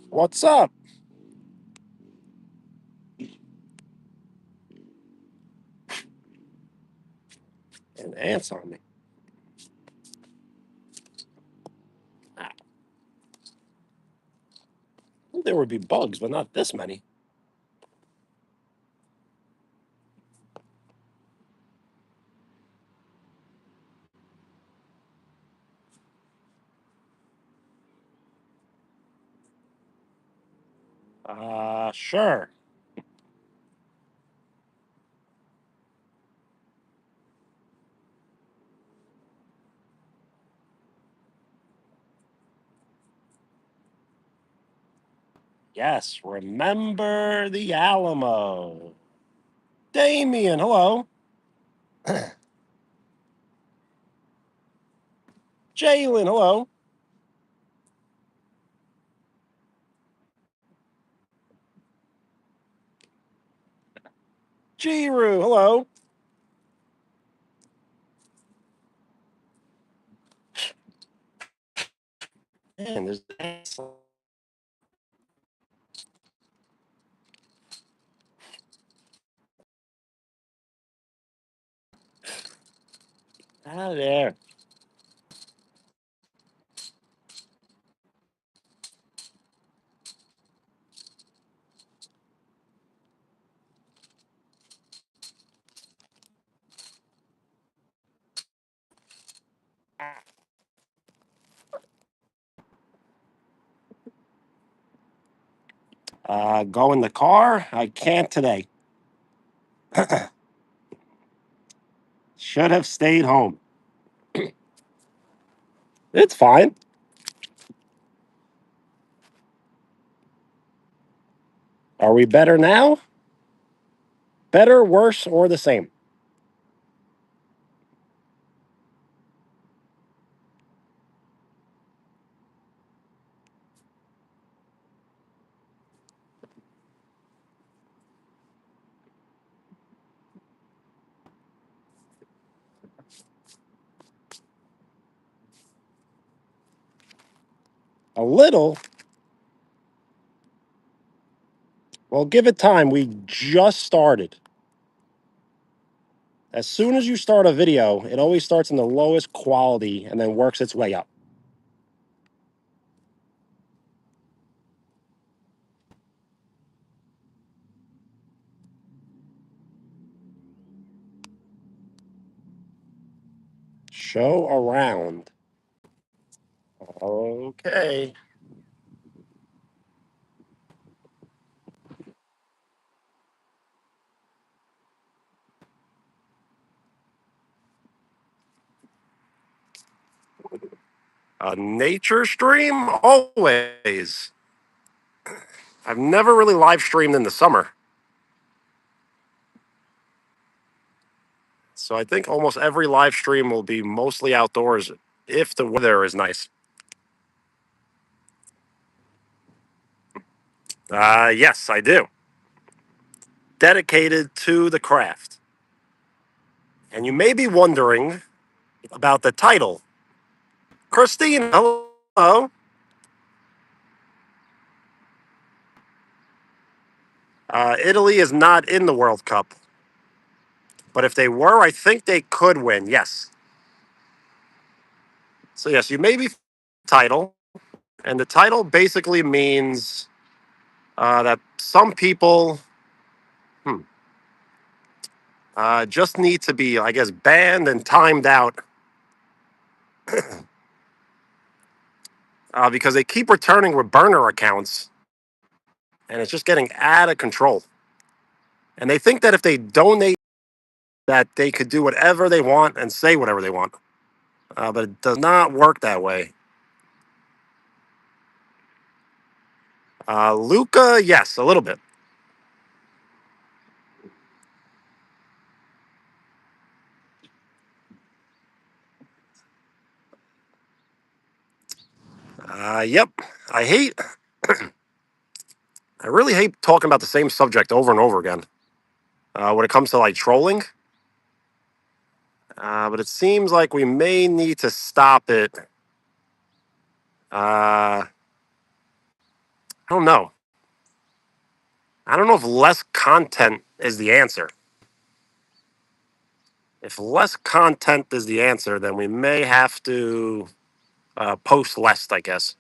What's up? And ants on me. Ah, there would be bugs, but not this many. Sure. Yes, remember the Alamo. Damien, hello. Jalen, hello. Jiru, hello. Man, there's ants out of there. Go in the car. I can't today. Should have stayed home. It's fine. Are we better now? Better, worse, or the same? A little. Well, give it time. We just started. As soon as you start a video, it always starts in the lowest quality and then works its way up. Show around. Okay. A nature stream? Always. I've never really live streamed in the summer. So I think almost every live stream will be mostly outdoors if the weather is nice. Yes, I do. Dedicated to the craft. And you may be wondering about the title. Christine, hello. Italy is not in the World Cup, but if they were, I think they could win. Yes. So yes, you may be title, and the title basically means that some people hmm, just need to be, I guess, banned and timed out because they keep returning with burner accounts, and it's just getting out of control. And they think that if they donate, that they could do whatever they want and say whatever they want, but it does not work that way. Luca, yes, a little bit. Yep. I hate. I really hate talking about the same subject over and over again when it comes to like trolling. But it seems like we may need to stop it. Uh, I don't know. I don't know if less content is the answer. If less content is the answer, then we may have to post less, I guess.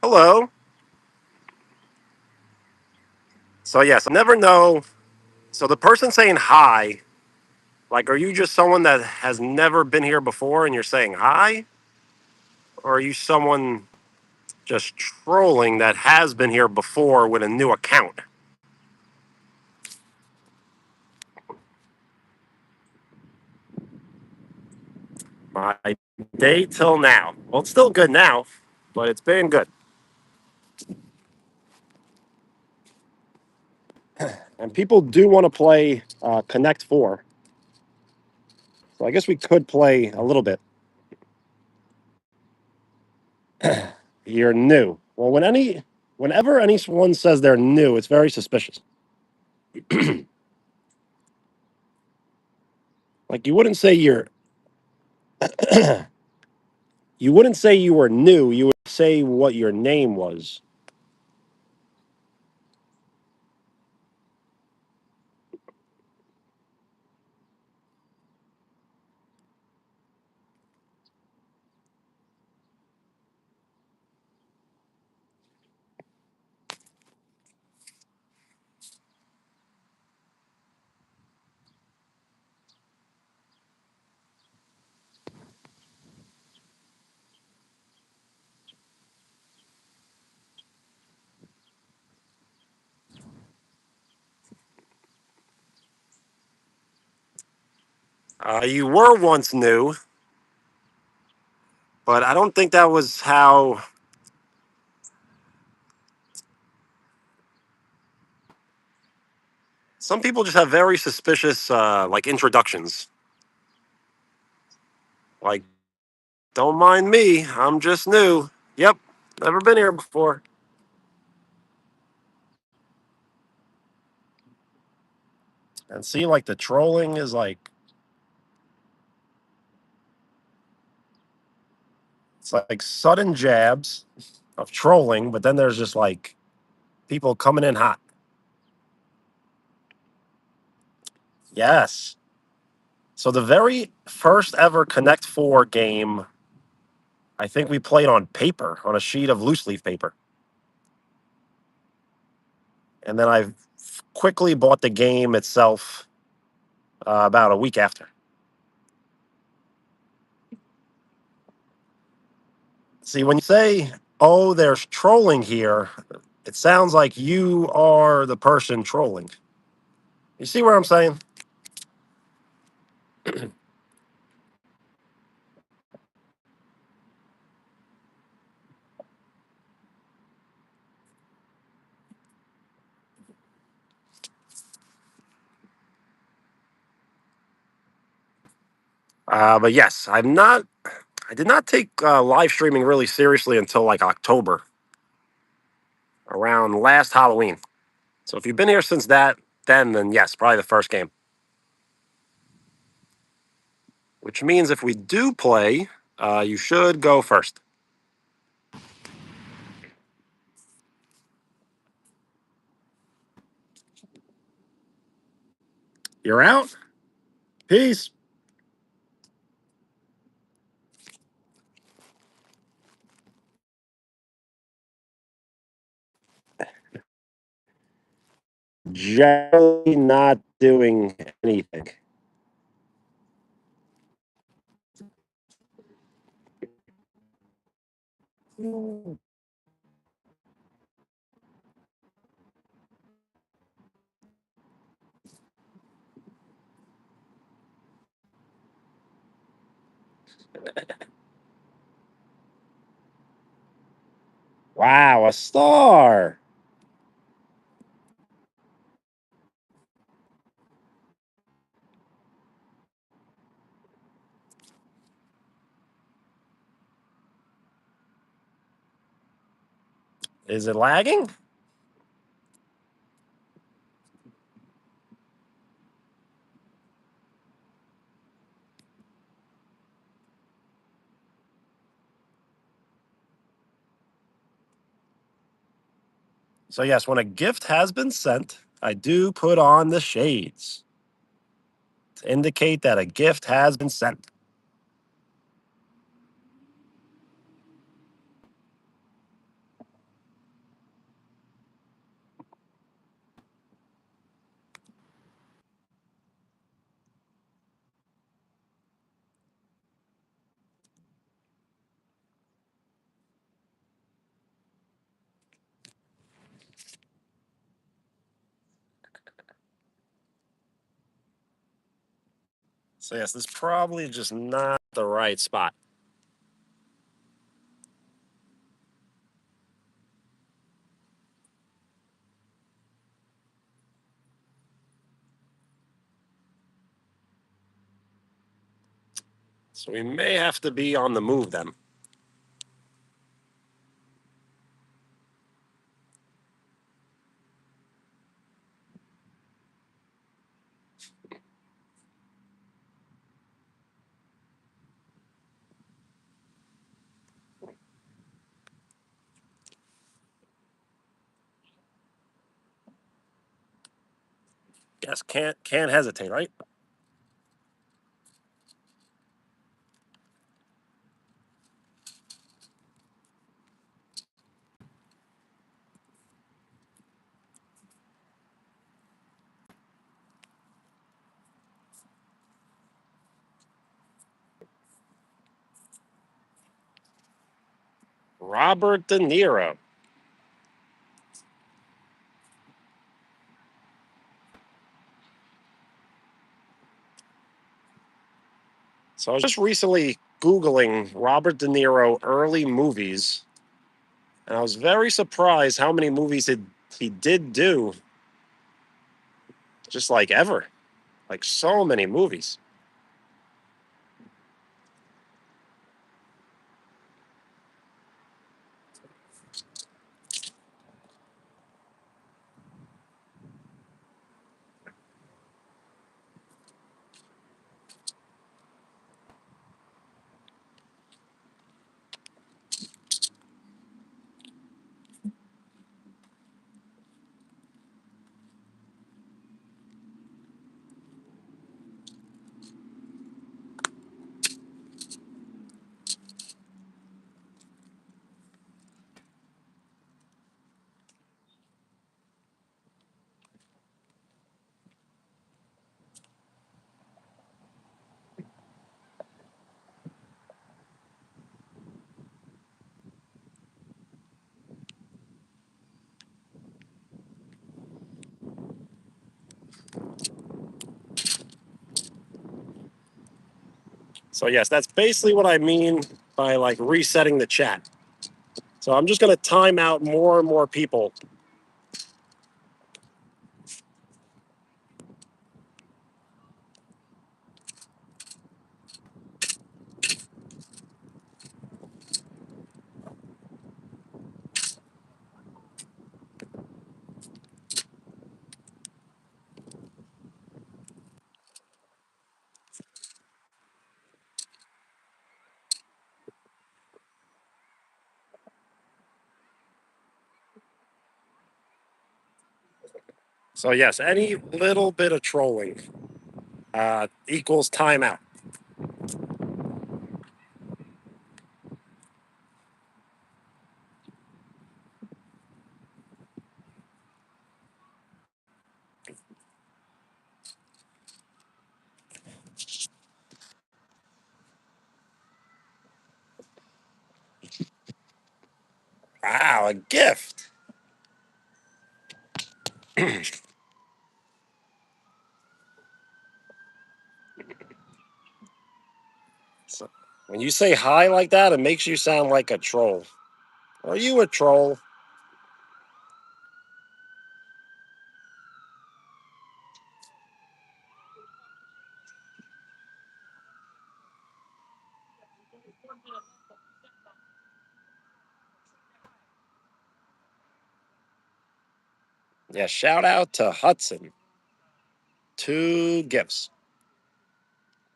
Hello. So yes, I never know. So the person saying hi, like, are you just someone that has never been here before and you're saying hi, or are you someone just trolling that has been here before with a new account? My day till now. Well, it's still good now, but it's been good. And people do want to play Connect Four, so I guess we could play a little bit. You're new. Well, whenever anyone says they're new, it's very suspicious. Like you wouldn't say you were new. You would say what your name was. You were once new, but I don't think that was how. Some people just have very suspicious like introductions. Like, don't mind me, I'm just new. Yep, never been here before. And see, like the trolling is like it's like sudden jabs of trolling, but then there's just like people coming in hot. Yes. So the very first ever Connect Four game, I think we played on paper, on a sheet of loose leaf paper. And then I quickly bought the game itself about a week after. See, when you say, "Oh, there's trolling here," it sounds like you are the person trolling. You see what I'm saying? But yes, I'm not. I did not take live streaming really seriously until like October, around last Halloween. So if you've been here since that, then yes, probably the first game. Which means if we do play, you should go first. You're out. Peace. Generally not doing anything. Wow, a star. Is it lagging? So yes, when a gift has been sent, I do put on the shades to indicate that a gift has been sent. So yes, this is probably just not the right spot. So we may have to be on the move then. Guess can't hesitate, right? Robert De Niro. So I was just recently Googling Robert De Niro early movies, and I was very surprised how many movies he did do, just like ever. Like so many movies. So yes, that's basically what I mean by like resetting the chat. So I'm just gonna time out more and more people. So yes, any little bit of trolling equals timeout. Wow, a gift. So when you say hi like that, it makes you sound like a troll. Are you a troll? Yeah, shout out to Hudson. 2 gifts.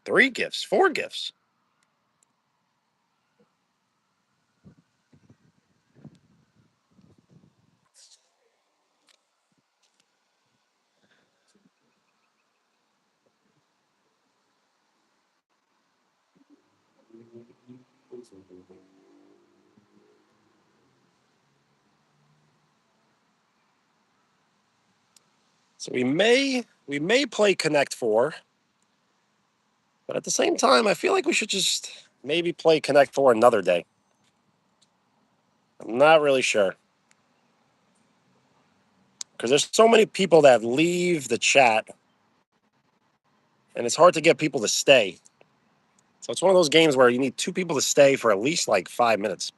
3 gifts. 4 gifts. So we may play Connect 4, but at the same time, I feel like we should just maybe play Connect 4 another day. I'm not really sure. Because there's so many people that leave the chat, and it's hard to get people to stay. So it's one of those games where you need 2 people to stay for at least like 5 minutes.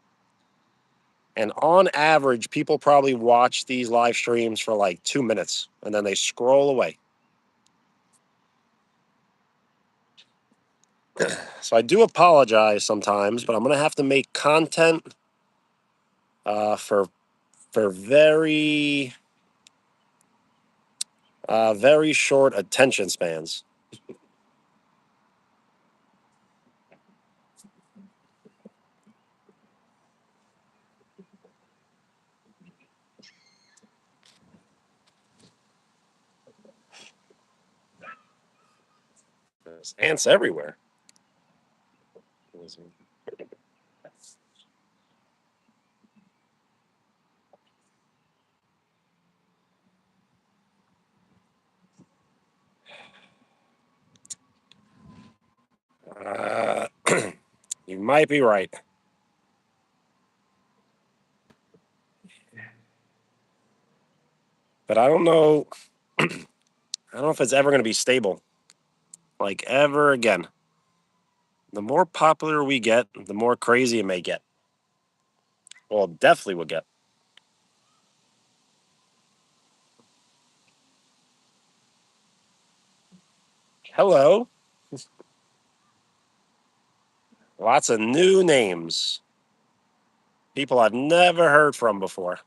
And on average, people probably watch these live streams for like 2 minutes, and then they scroll away. So I do apologize sometimes, but I'm gonna have to make content for very very short attention spans. There's ants everywhere. Uh, you might be right, but I don't know. I don't know if it's ever going to be stable, like ever again. The more popular we get, the more crazy it may get. Well, it definitely will get. Hello, lots of new names, people I've never heard from before.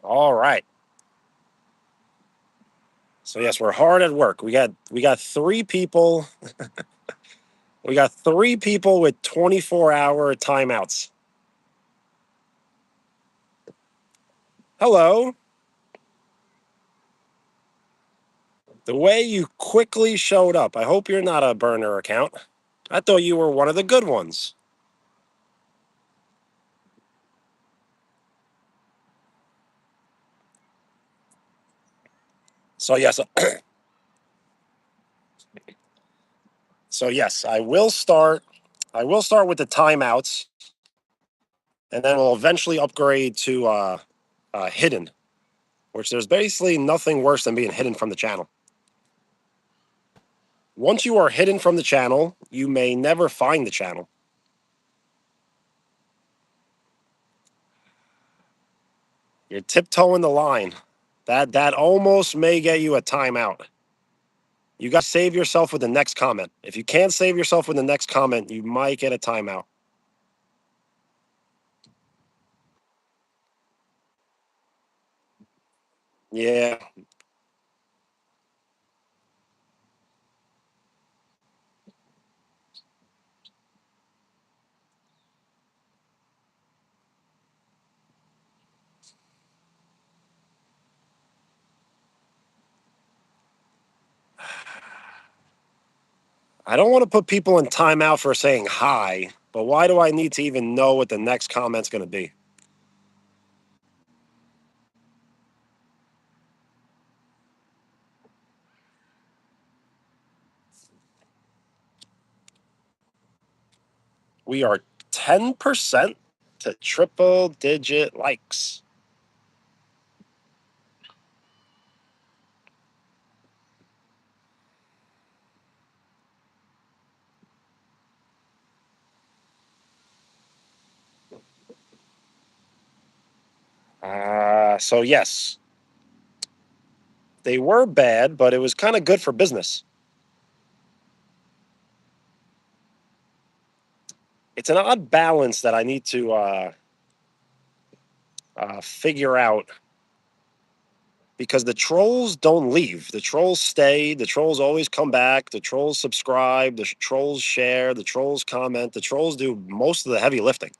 All right. So yes, we're hard at work. We got 3 people. We got 3 people with 24-hour timeouts. Hello. The way you quickly showed up. I hope you're not a burner account. I thought you were one of the good ones. So yes, so yes, I will start. I will start with the timeouts, and then we'll eventually upgrade to hidden, which there's basically nothing worse than being hidden from the channel. Once you are hidden from the channel, you may never find the channel. You're tiptoeing the line. That almost may get you a timeout. You got to save yourself with the next comment. If you can't save yourself with the next comment, you might get a timeout. Yeah, I don't want to put people in timeout for saying hi, but why do I need to even know what the next comment's going to be? We are 10% to triple digit likes. So yes, they were bad, but it was kind of good for business. It's an odd balance that I need to figure out because the trolls don't leave. The trolls stay. The trolls always come back. The trolls subscribe. The trolls share. The trolls comment. The trolls do most of the heavy lifting.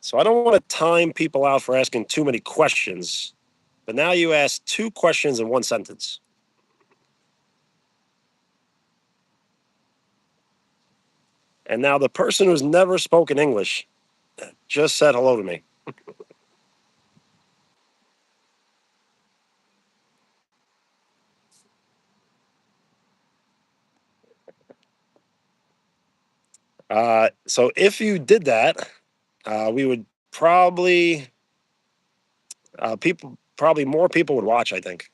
So I don't want to time people out for asking too many questions. But now you asked two questions in one sentence. And now the person who's never spoken English just said hello to me. So if you did that, we would probably probably more people would watch. I think,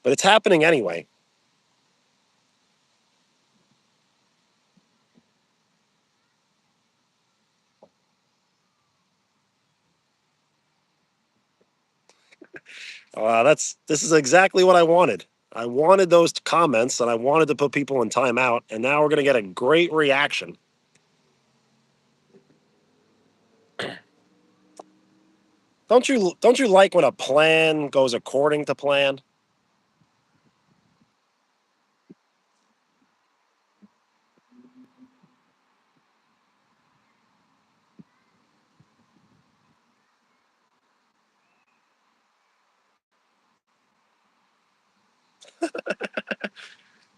but it's happening anyway. This is exactly what I wanted. I wanted those comments, and I wanted to put people in timeout, and now we're going to get a great reaction. Don't you like when a plan goes according to plan?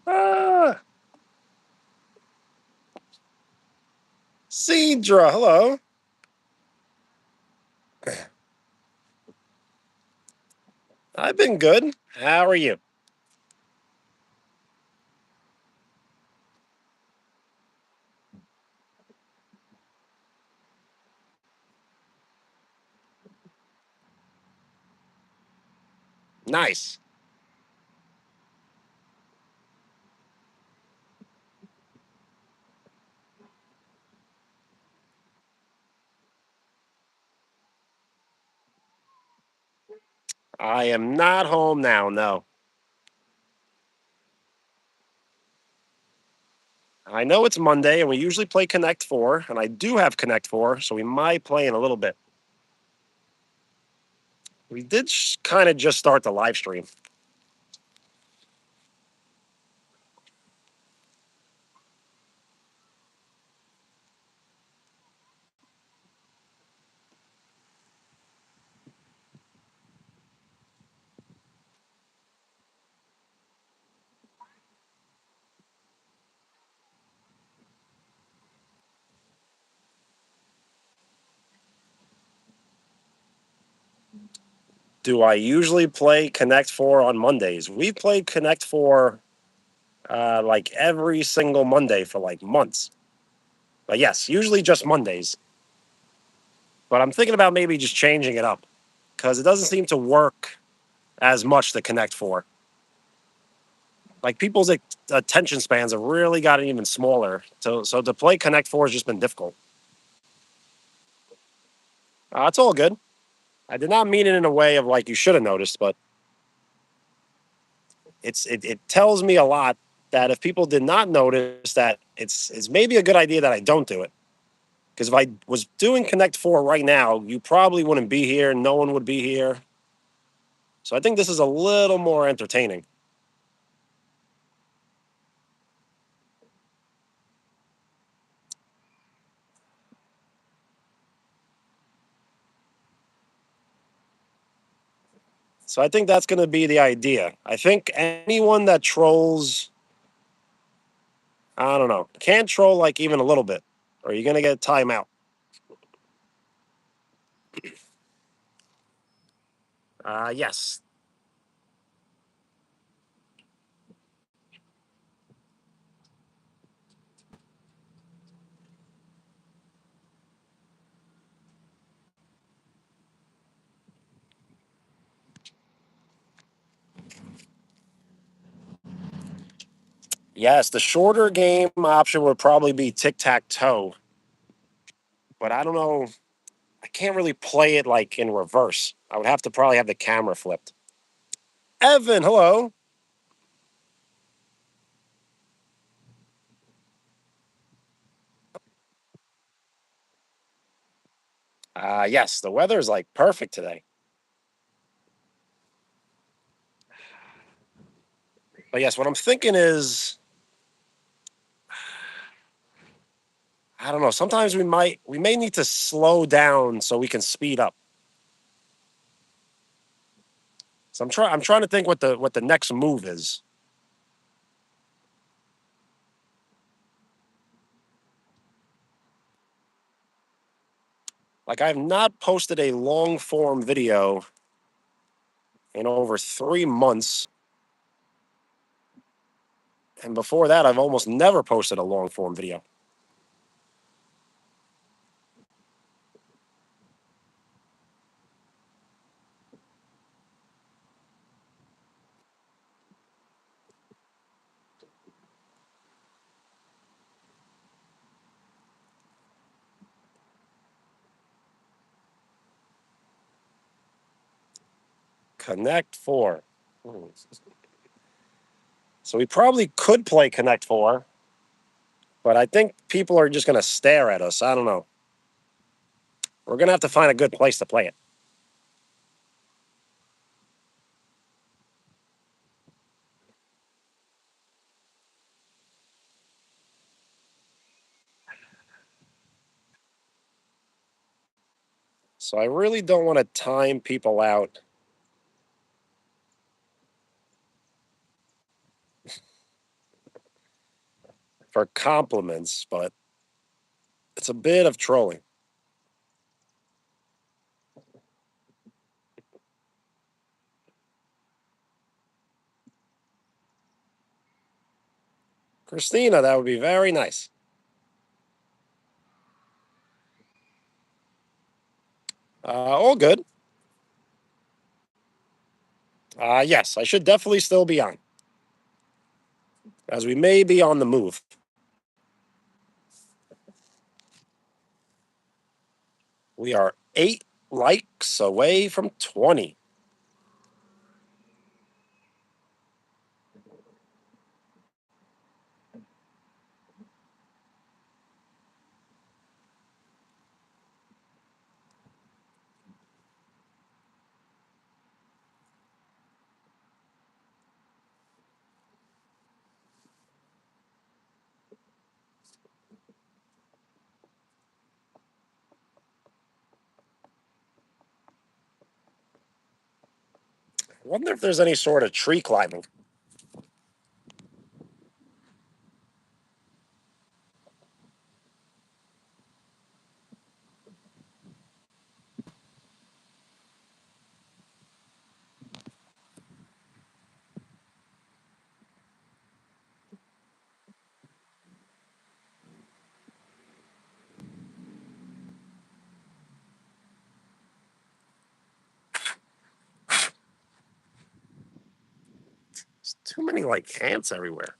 Ah, Cedra, hello. I've been good. How are you? Nice. I am not home now. No, I know it's Monday, and we usually play Connect Four, and I do have Connect Four, so we might play in a little bit. We did kind of just start the live stream. Do I usually play Connect Four on Mondays? We've played Connect Four like every single Monday for like months. But yes, usually just Mondays. But I'm thinking about maybe just changing it up because it doesn't seem to work as much the Connect Four. Like people's attention spans have really gotten even smaller. So to play Connect Four has just been difficult. It's all good. I did not mean it in a way of like you should have noticed, but it tells me a lot that if people did not notice that it's maybe a good idea that I don't do it. Because if I was doing Connect Four right now, you probably wouldn't be here. No one would be here. So I think this is a little more entertaining. So I think that's going to be the idea. I think anyone that trolls, I don't know, can't troll like even a little bit, or you're going to get a timeout. Yes. Yes, the shorter game option would probably be tic tac toe, but I don't know. I can't really play it like in reverse. I would have to probably have the camera flipped. Evan, hello. Yes, the weather is like perfect today. But yes, what I'm thinking is, I don't know. Sometimes we may need to slow down so we can speed up. So I'm trying to think what the next move is. Like I've not posted a long form video in over 3 months, and before that, I've almost never posted a long form video. Connect Four. So we probably could play Connect Four, but I think people are just going to stare at us. I don't know. We're going to have to find a good place to play it. So I really don't want to time people out for compliments, but it's a bit of trolling. Christina, that would be very nice. All good. Yes, I should definitely still be on, as we may be on the move. We are 8 likes away from 20. I wonder if there's any sort of tree climbing. There's too many like ants everywhere.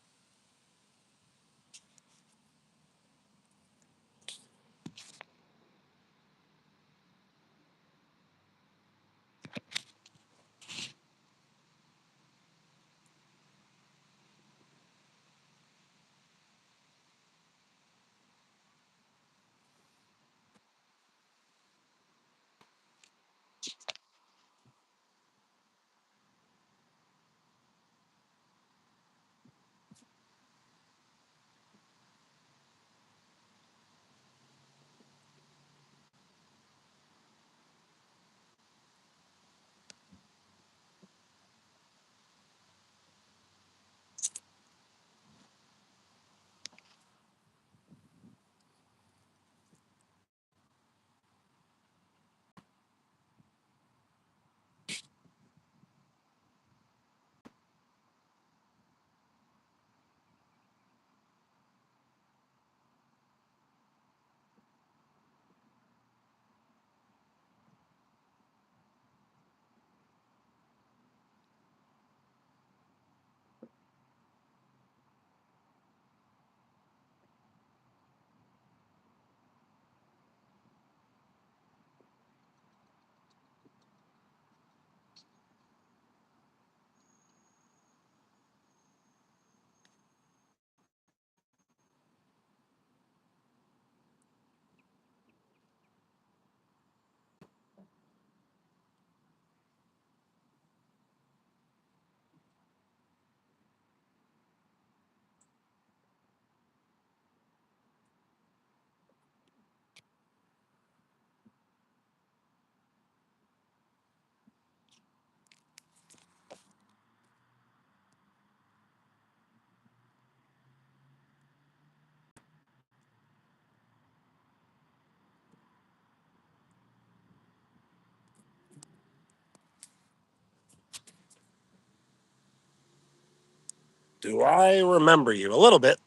Do I remember you? A little bit.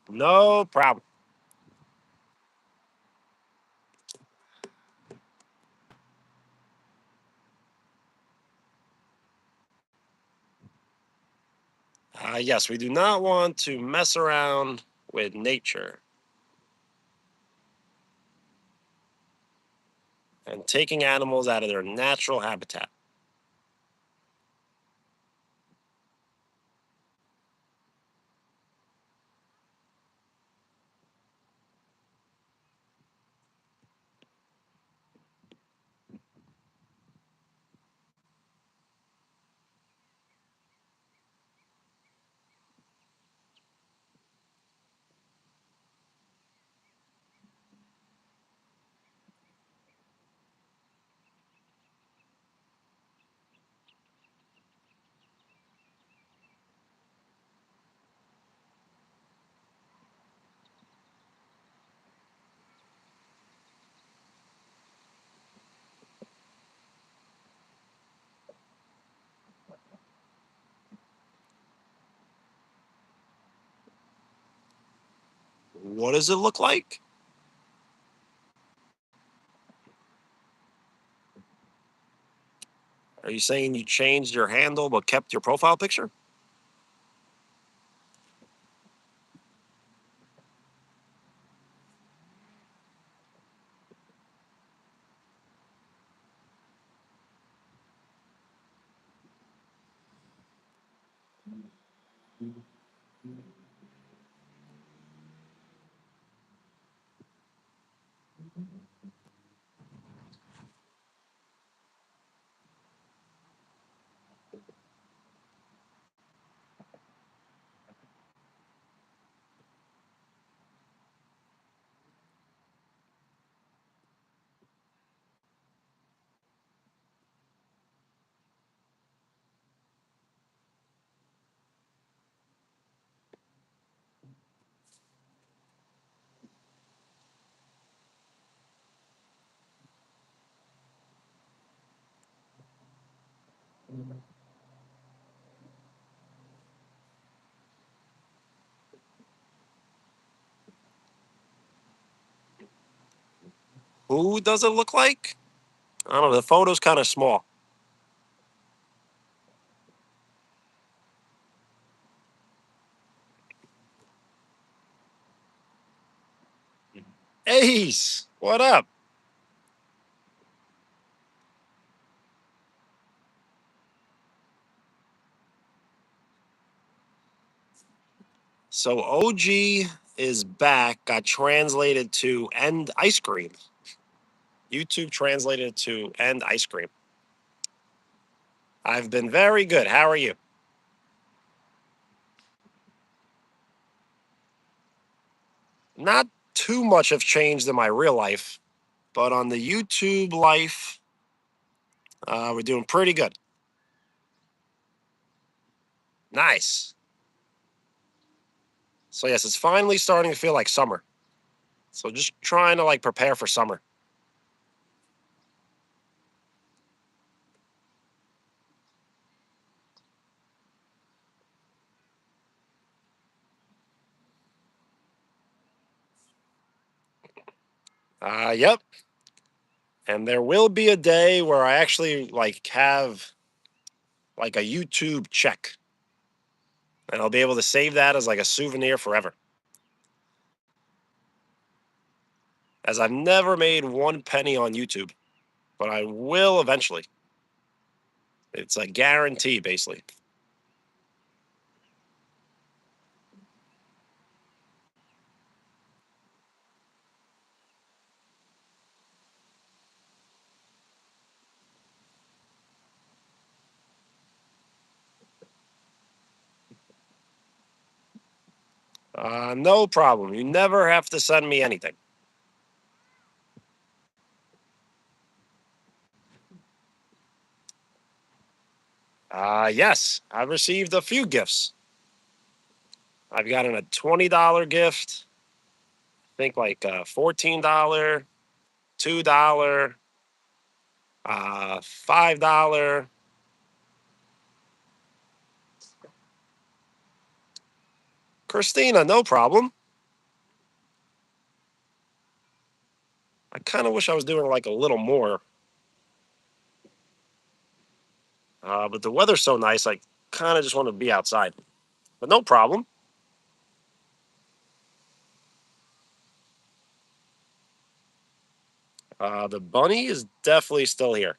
No problem. Yes, we do not want to mess around with nature and taking animals out of their natural habitat. What does it look like? Are you saying you changed your handle but kept your profile picture? Who does it look like? I don't know. The photo's kind of small. Ace, what up? So OG is back, got translated to end ice cream. YouTube translated it to end ice cream. I've been very good. How are you? Not too much have changed in my real life, but on the YouTube life, we're doing pretty good. Nice. So yes, it's finally starting to feel like summer. So just trying to like prepare for summer. Yep. And there will be a day where I actually like have like a YouTube check, and I'll be able to save that as like a souvenir forever. As I've never made one penny on YouTube, but I will eventually. It's a guarantee, basically. No problem. You never have to send me anything. Yes, I've received a few gifts. I've gotten a $20 gift. I think like a $14, $2, $5. Christina, no problem. I kind of wish I was doing like a little more, but the weather's so nice. I kind of just want to be outside. But no problem. The bunny is definitely still here.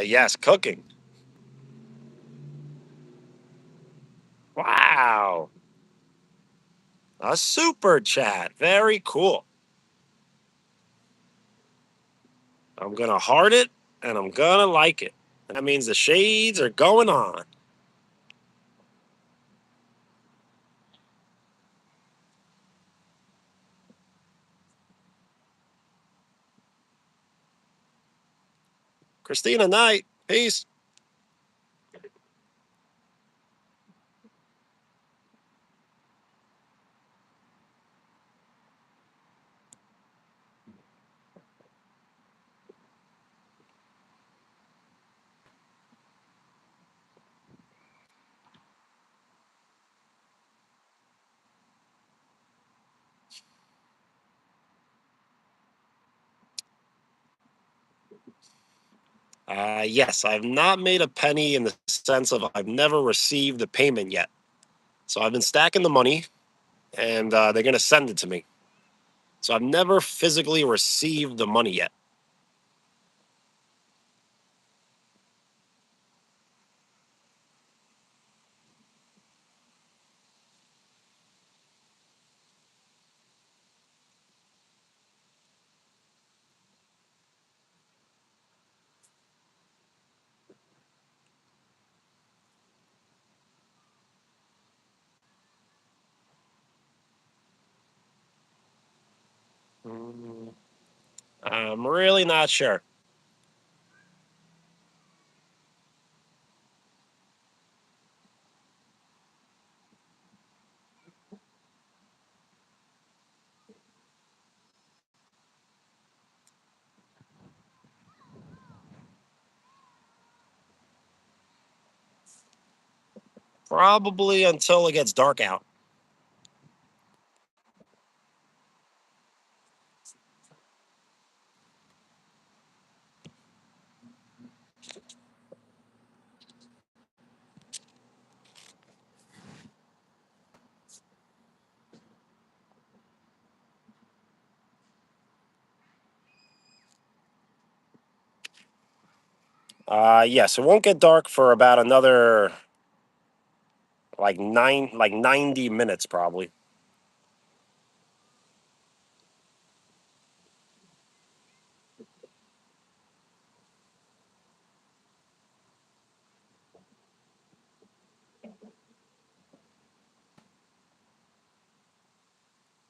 Yes, cooking. Wow. A super chat. Very cool. I'm going to heart it and I'm going to like it. That means the shades are going on. Christina, night. Peace. Yes, I've not made a penny in the sense of I've never received the payment yet. So I've been stacking the money and they're going to send it to me. So I've never physically received the money yet. Mm, I'm really not sure. Probably until it gets dark out. Yes, it won't get dark for about another like 90 minutes probably.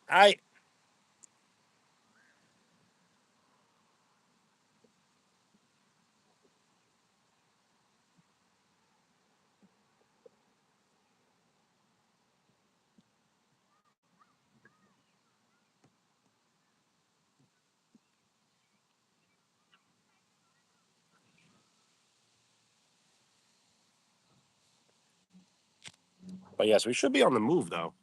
I But yes, we should be on the move though.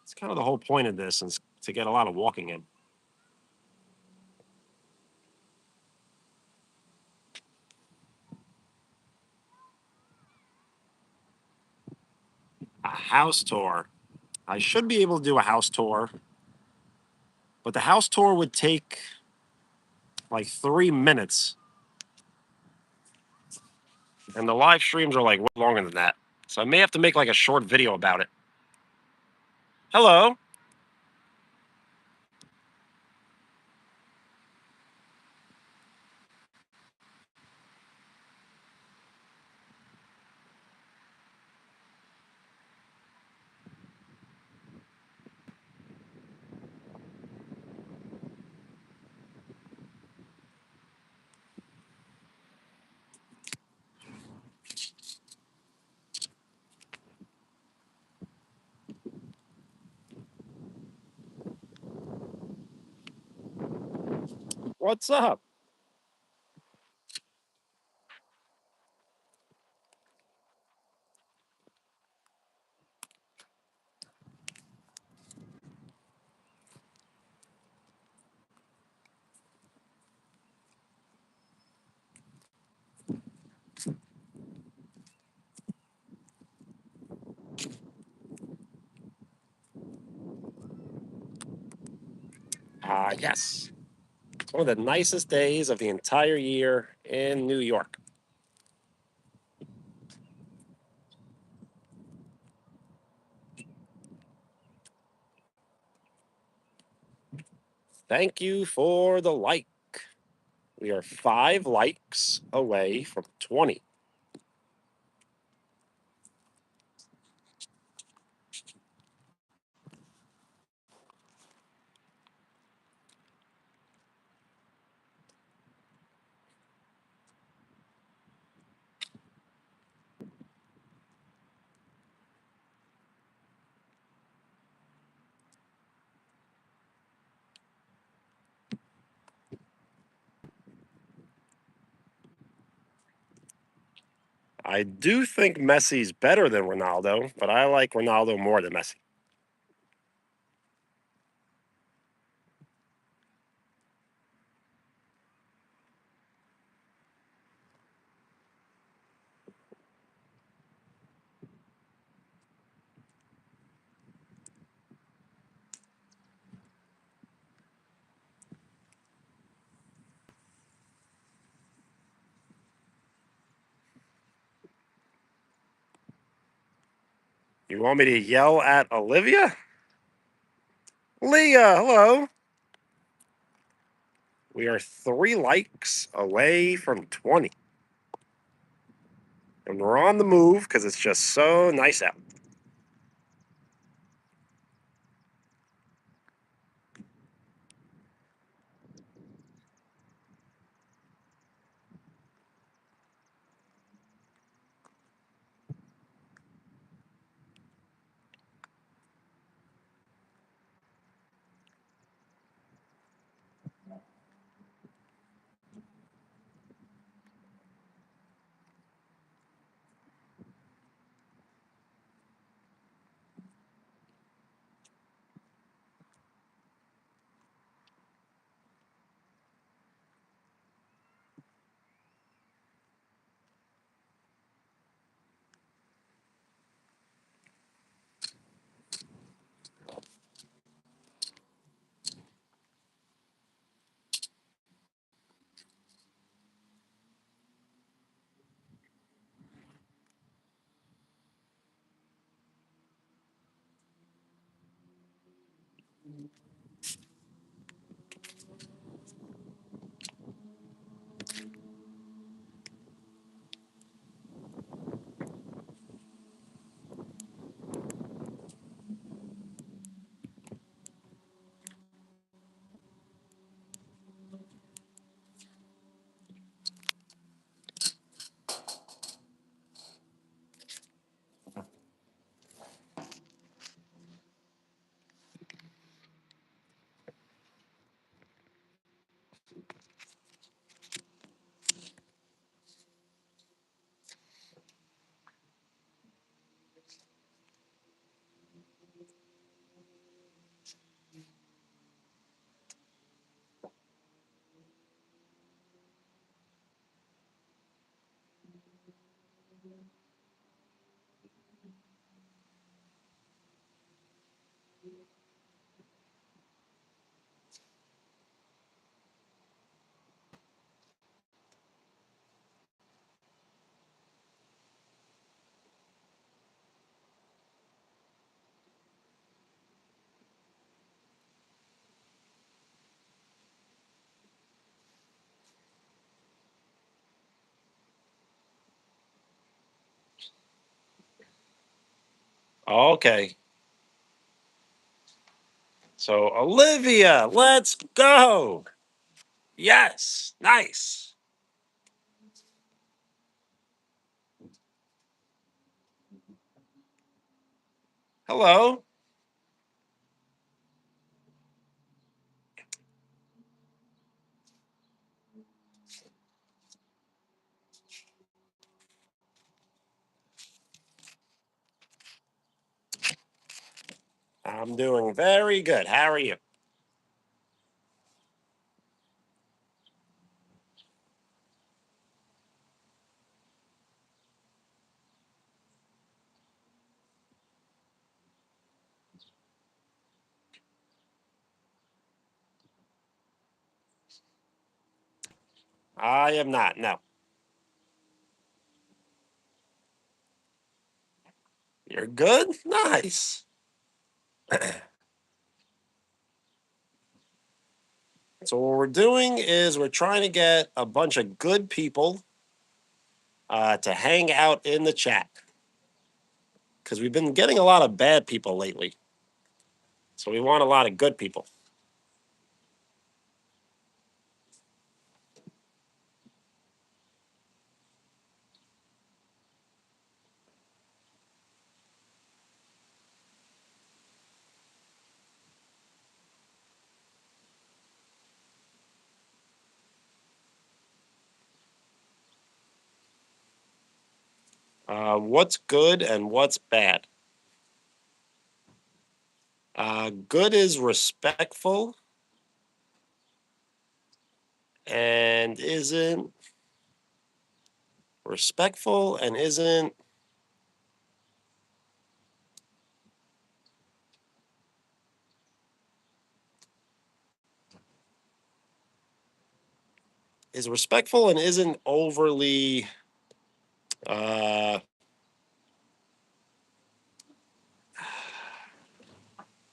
It's kind of the whole point of this is to get a lot of walking in. A house tour. I should be able to do a house tour, but the house tour would take like 3 minutes, and the live streams are like way longer than that. So I may have to make like a short video about it. Hello. What's up? Yes. It's one of the nicest days of the entire year in New York. Thank you for the like. We are 5 likes away from 20. I do think Messi's better than Ronaldo, but I like Ronaldo more than Messi. You want me to yell at Olivia? Leah, hello. We are 3 likes away from 20. And we're on the move because it's just so nice out. Okay. So, Olivia, let's go. Yes. Nice. Hello. I'm doing very good. How are you? I am not. No. You're good? Nice. So, what we're doing is we're trying to get a bunch of good people to hang out in the chat because we've been getting a lot of bad people lately. So, we want a lot of good people. What's good and what's bad? Good is respectful and isn't respectful and isn't is respectful and isn't overly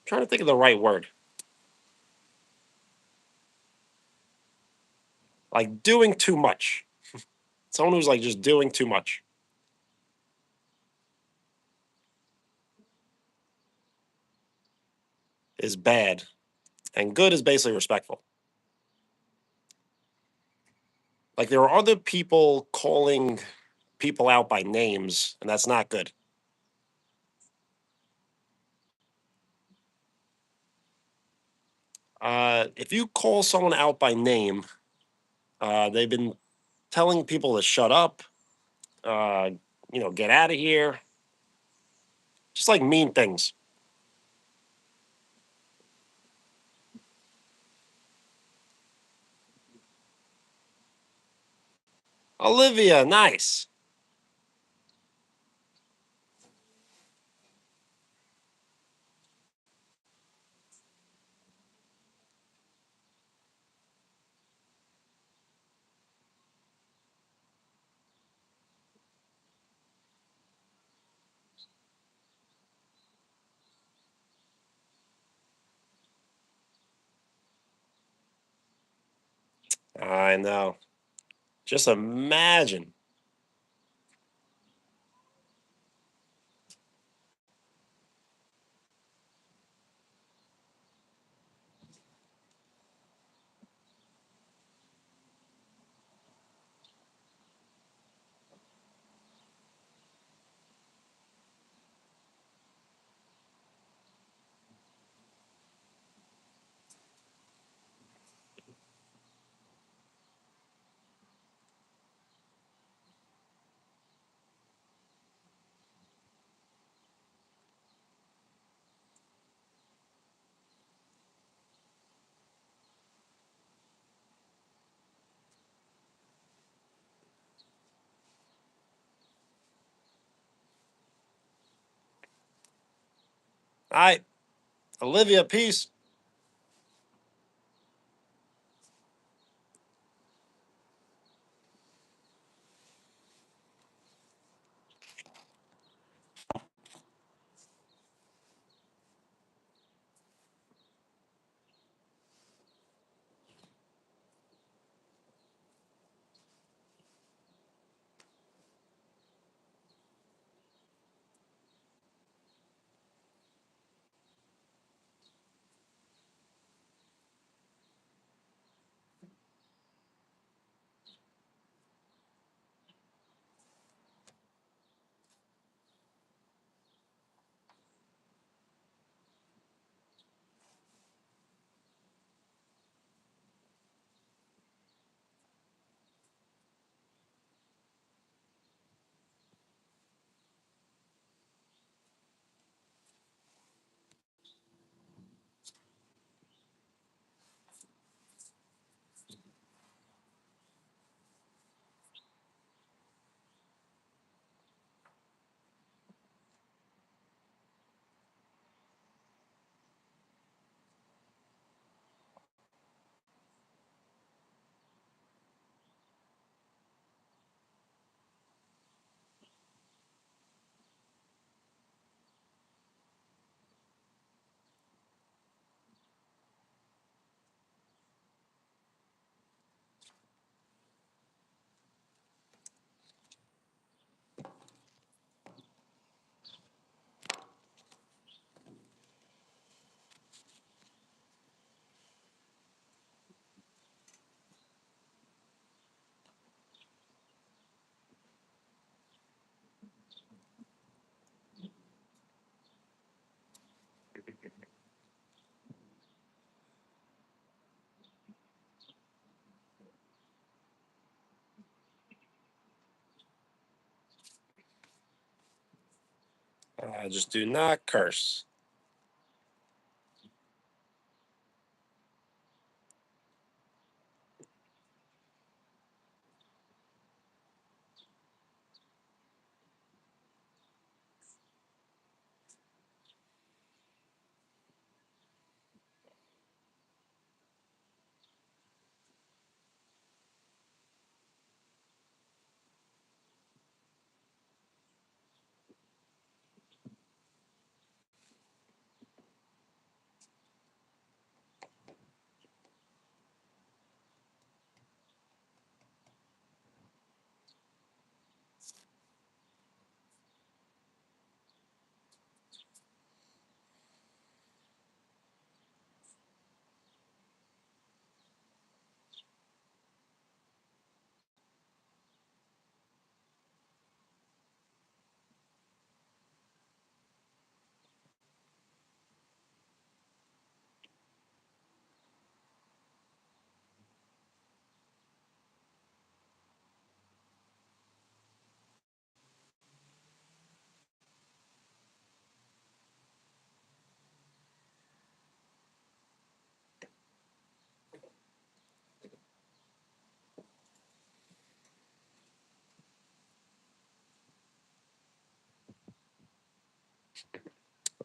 trying to think of the right word. Like doing too much. Someone who's like just doing too much is bad, and good is basically respectful. Like there are other people calling people out by names, and that's not good. If you call someone out by name, they've been telling people to shut up, uh, get out of here, just like mean things. Olivia, nice. I know. Just imagine. All right, Olivia, peace. Just do not curse.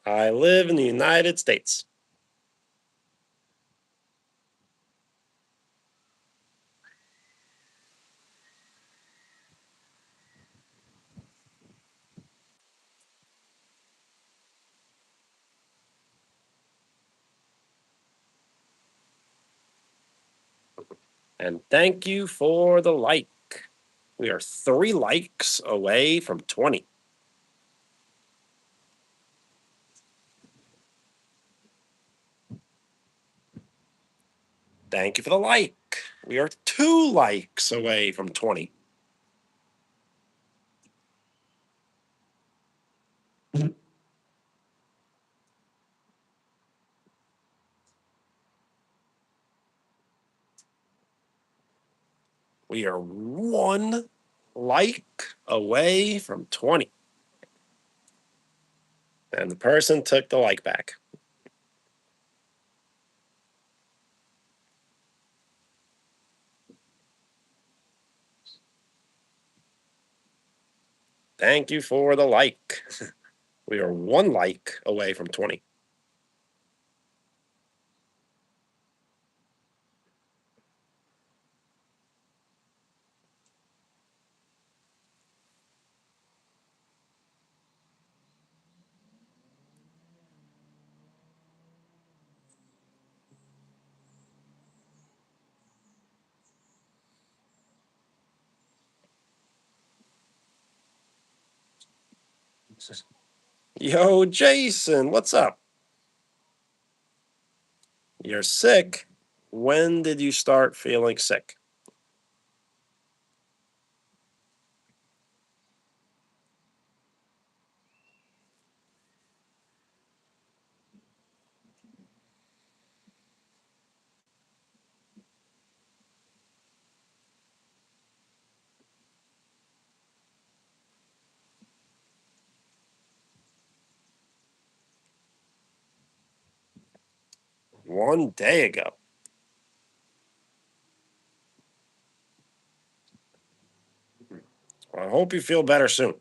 I live in the United States. And thank you for the like. We are 3 likes away from 20. Thank you for the like. We are 2 likes away from 20. We are 1 like away from 20. And the person took the like back. Thank you for the like. We are 1 like away from 20. Yo, Jason, what's up? You're sick. When did you start feeling sick? One day ago. I hope you feel better soon.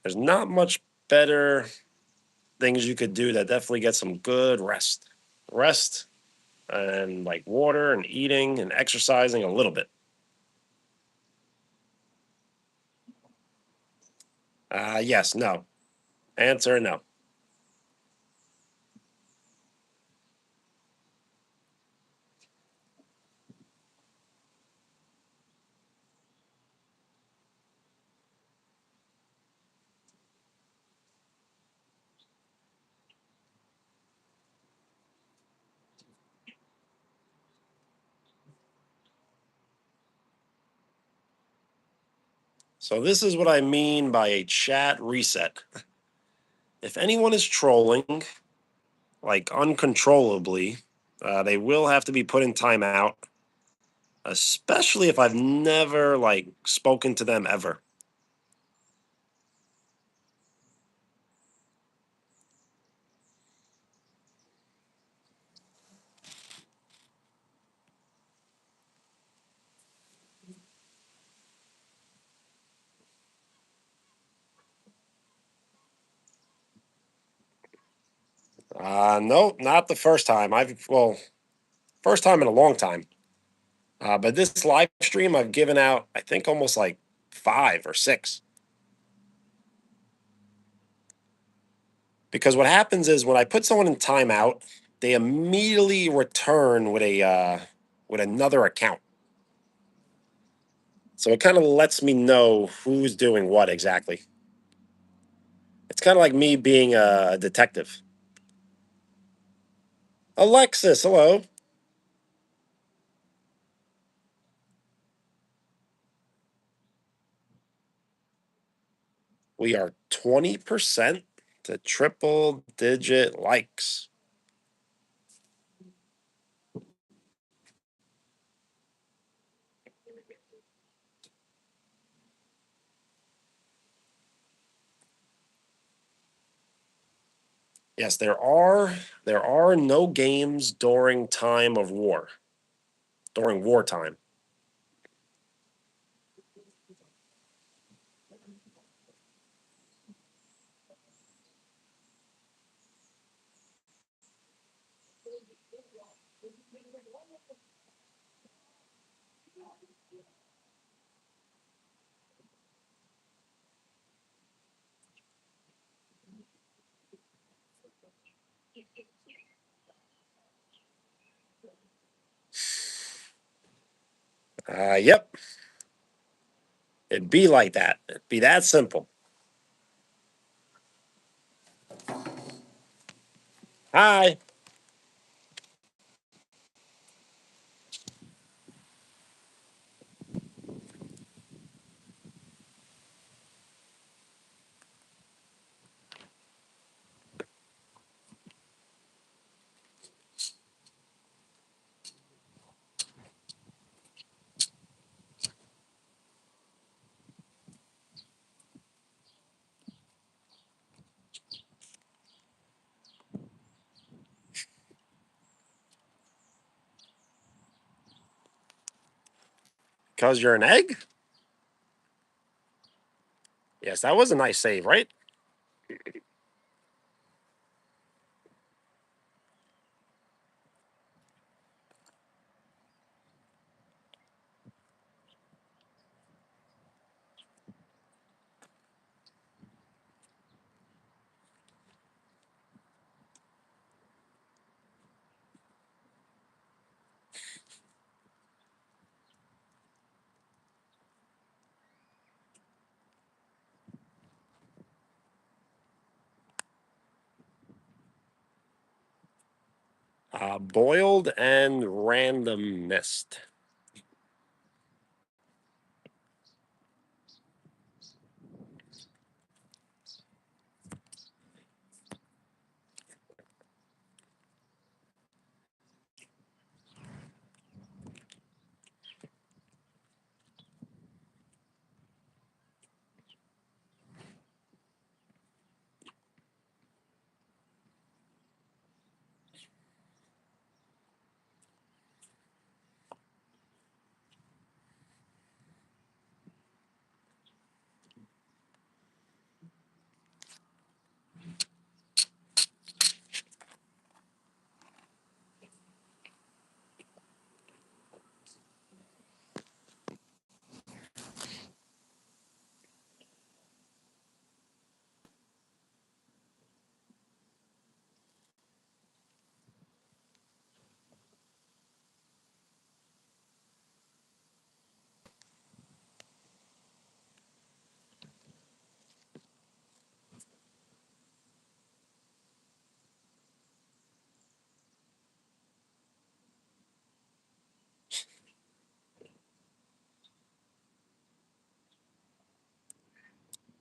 There's not much better things you could do that definitely get some good rest. Rest and like water and eating and exercising a little bit. Yes, no. Answer no. So, this is what I mean by a chat reset. If anyone is trolling, like uncontrollably, they will have to be put in timeout, especially if I've never like spoken to them ever. No, not the first time. First time in a long time. But this live stream, I've given out, I think, almost like 5 or 6. Because what happens is when I put someone in timeout, they immediately return with another account. So it kind of lets me know who's doing what exactly. It's kind of like me being a detective. Alexis, hello. We are 20% to triple digit likes. Yes, there are no games during time of war, during wartime. Yep, it'd be like that. It'd be that simple. Hi. Because you're an egg? Yes, that was a nice save, right? Boiled and random mist.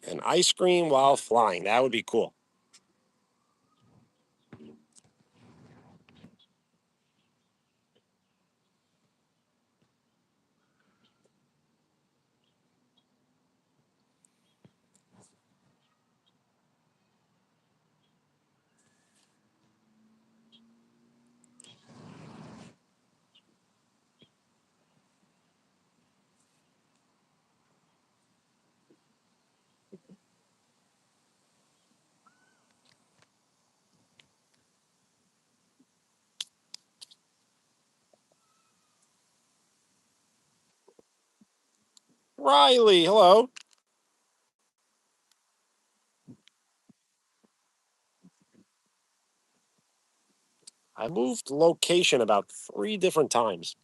And ice cream while flying. That would be cool. Riley, hello. I moved location about 3 different times.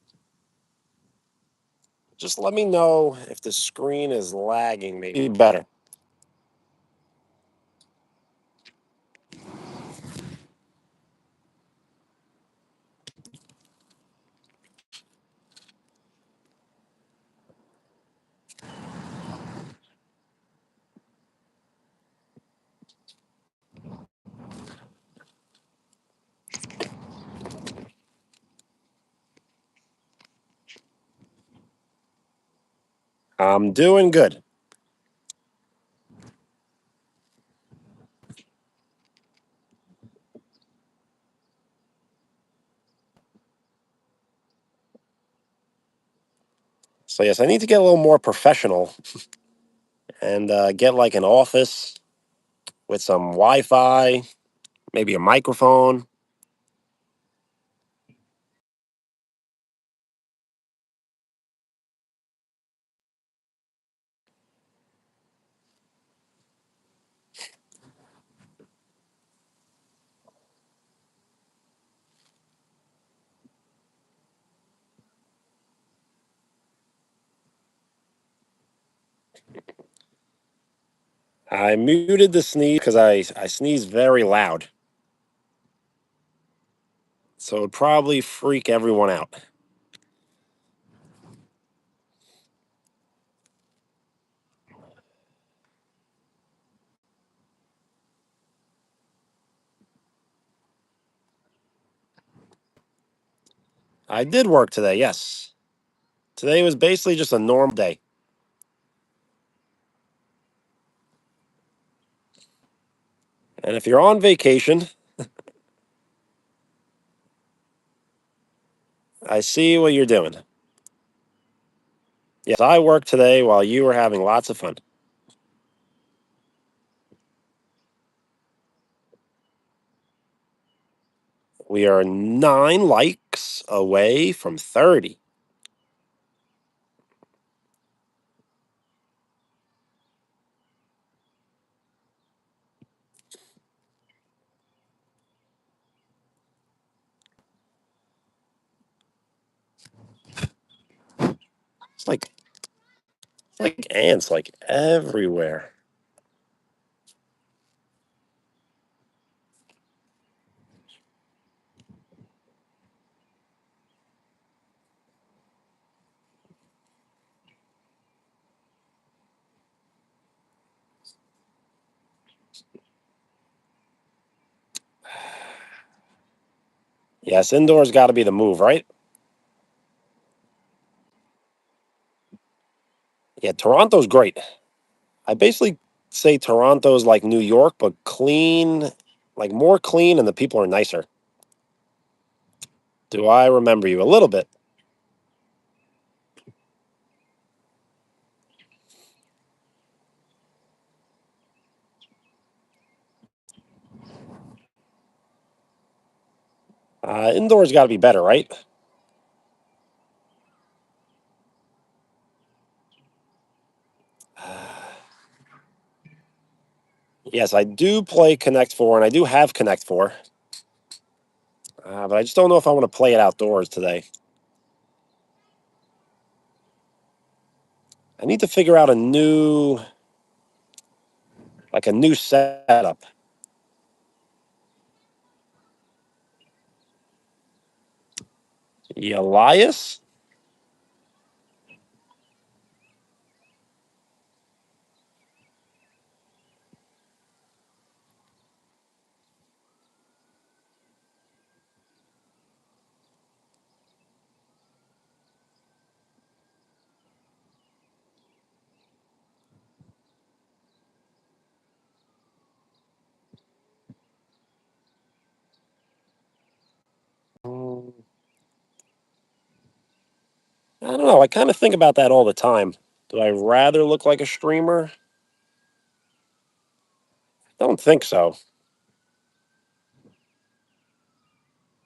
Just let me know if the screen is lagging, maybe better. I'm doing good. So, yes, I need to get a little more professional and get like an office with some Wi Fi, maybe a microphone. I muted the sneeze because I sneeze very loud. So it'd probably freak everyone out. I did work today, yes. Today was basically just a normal day. And if you're on vacation, I see what you're doing. Yes, I worked today while you were having lots of fun. We are 9 likes away from 30. It's like ants like everywhere. Yes, indoors got to be the move, right? Yeah, Toronto's great. I basically say Toronto's like New York, but clean, like more clean, and the people are nicer. Do I remember you a little bit? Indoors got to be better, right? Yes, I do play Connect Four, and I do have Connect Four, but I just don't know if I want to play it outdoors today. I need to figure out a new setup. Elias? I don't know. I kind of think about that all the time. Do I rather look like a streamer? Don't think so.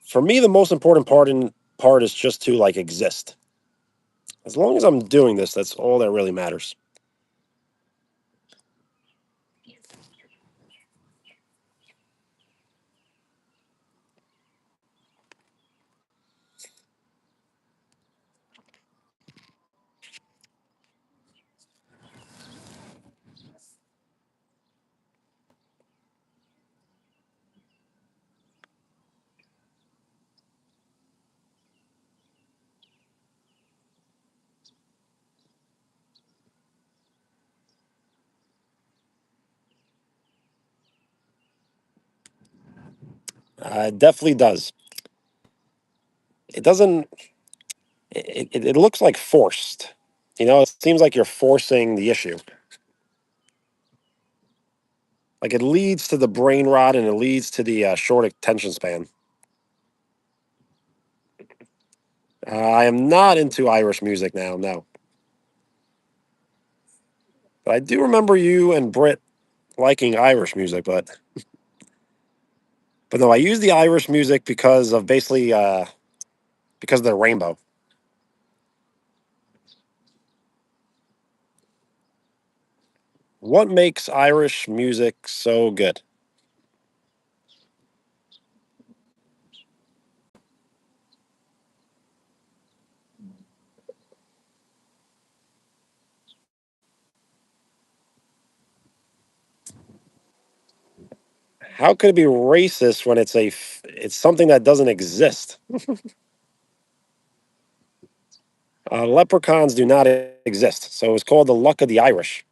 For me, the most important part is just to like exist. As long as I'm doing this, that's all that really matters. It definitely does. It doesn't. It looks like forced. It seems like you're forcing the issue. Like it leads to the brain rot and it leads to the short attention span. I am not into Irish music now, no. But I do remember you and Britt liking Irish music, but no, I use the Irish music because of basically because of the rainbow. What makes Irish music so good? How could it be racist when it's something that doesn't exist? Leprechauns do not exist, so it's called the luck of the Irish.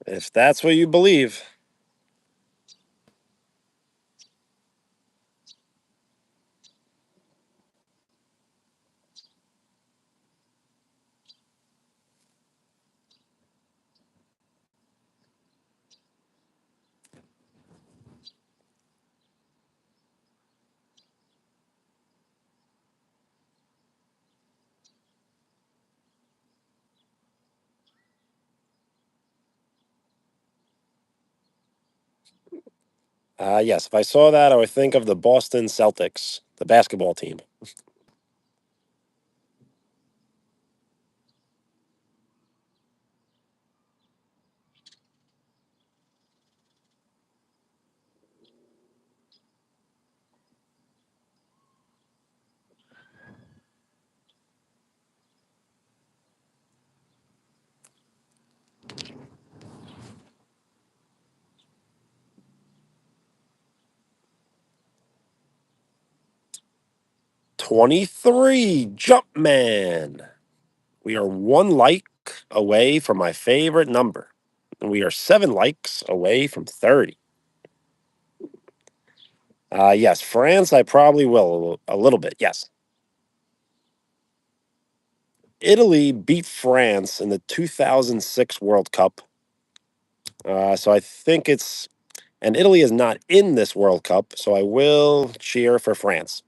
If that's what you believe. Yes, if I saw that, I would think of the Boston Celtics, the basketball team. 23, Jumpman. We are one like away from my favorite number. And we are 7 likes away from 30. Yes, France, I probably will a little bit. Yes. Italy beat France in the 2006 World Cup. So I think and Italy is not in this World Cup, so I will cheer for France.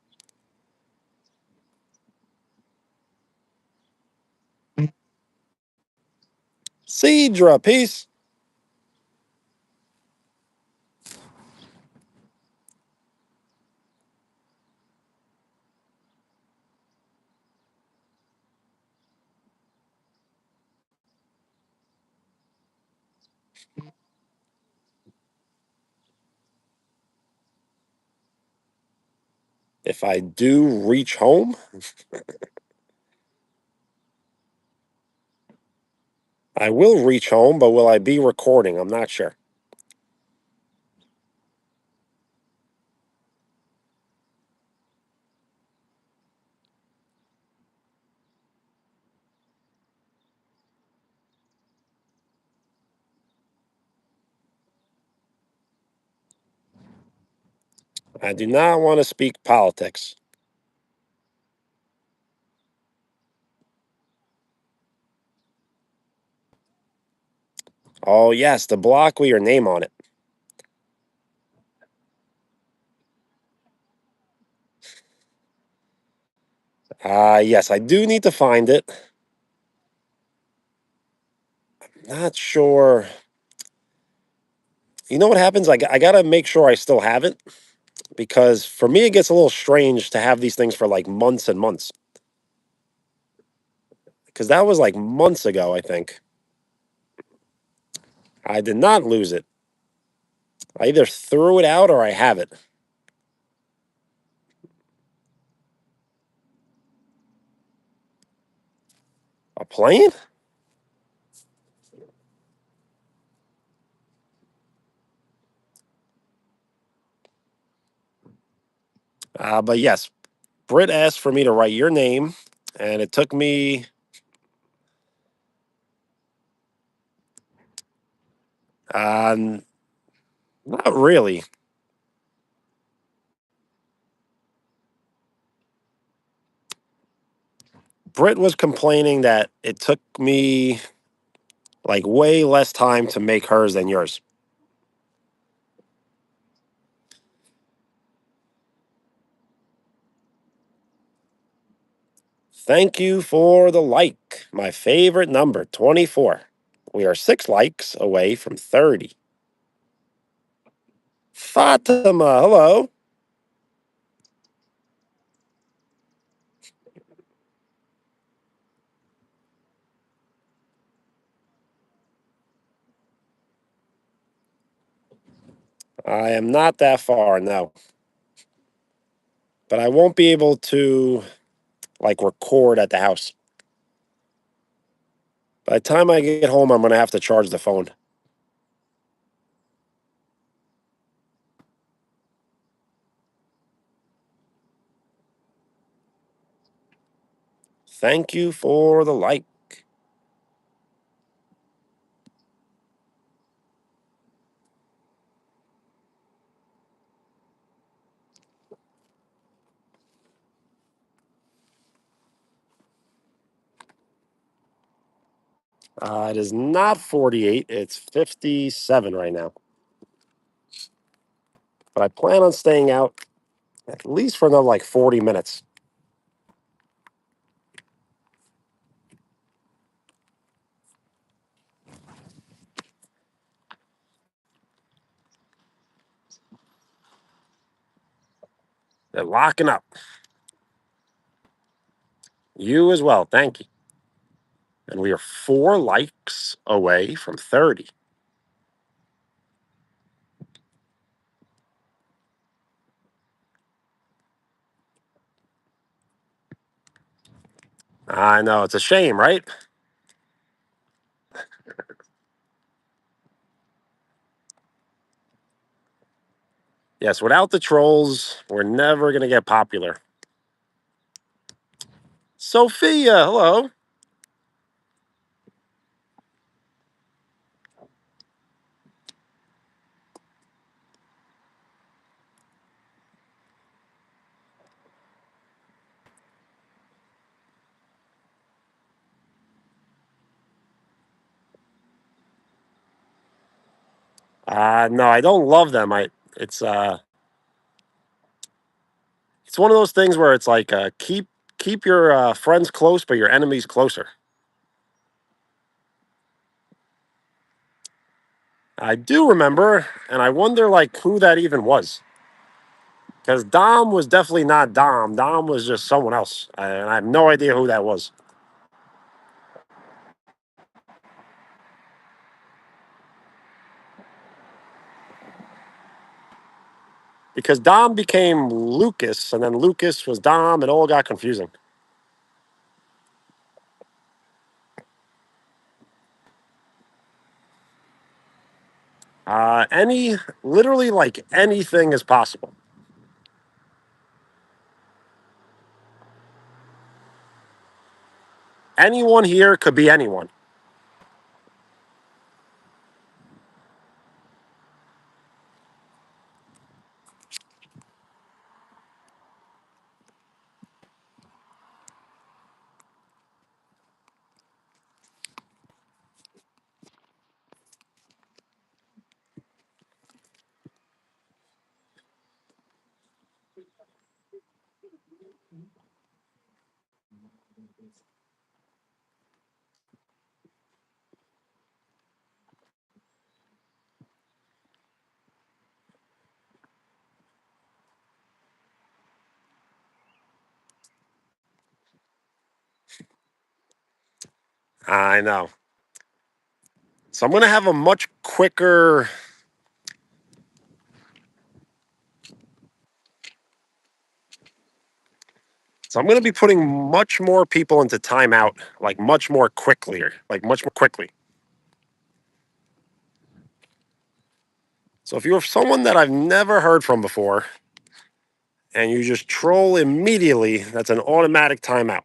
Cedra, peace. If I do reach home, I will reach home, but will I be recording? I'm not sure. I do not want to speak politics. Oh, yes, the block with your name on it. Yes, I do need to find it. Not sure. You know what happens? I got to make sure I still have it because for me, it gets a little strange to have these things for like months and months. Because that was like months ago, I think. I did not lose it. I either threw it out or I have it. A plane? But yes, Britt asked for me to write your name, and it took me uh, not really. Britt was complaining that it took me like way less time to make hers than yours. Thank you for the like. My favorite number, 24. We are 6 likes away from 30. Fatima, hello. I am not that far, no. But I won't be able to like record at the house. By the time I get home, I'm going to have to charge the phone. Thank you for the like. It is not 48, it's 57 right now. But I plan on staying out at least for another like 40 minutes. They're locking up. You as well. Thank you. And we are 4 likes away from 30. I know. It's a shame, right? Yes, without the trolls, we're never going to get popular. Sophia, hello. No, I don't love them. It's one of those things where it's like keep your friends close, but your enemies closer. I do remember, and I wonder like who that even was. Because Dom was definitely not Dom. Dom was just someone else, and I have no idea who that was. Because Dom became Lucas, and then Lucas was Dom, and it all got confusing. Literally like anything is possible. Anyone here could be anyone. I know. So I'm going to have a much quicker. So I'm going to be putting much more people into timeout, like much more quickly, like much more quickly. So if you're someone that I've never heard from before and you just troll immediately, that's an automatic timeout.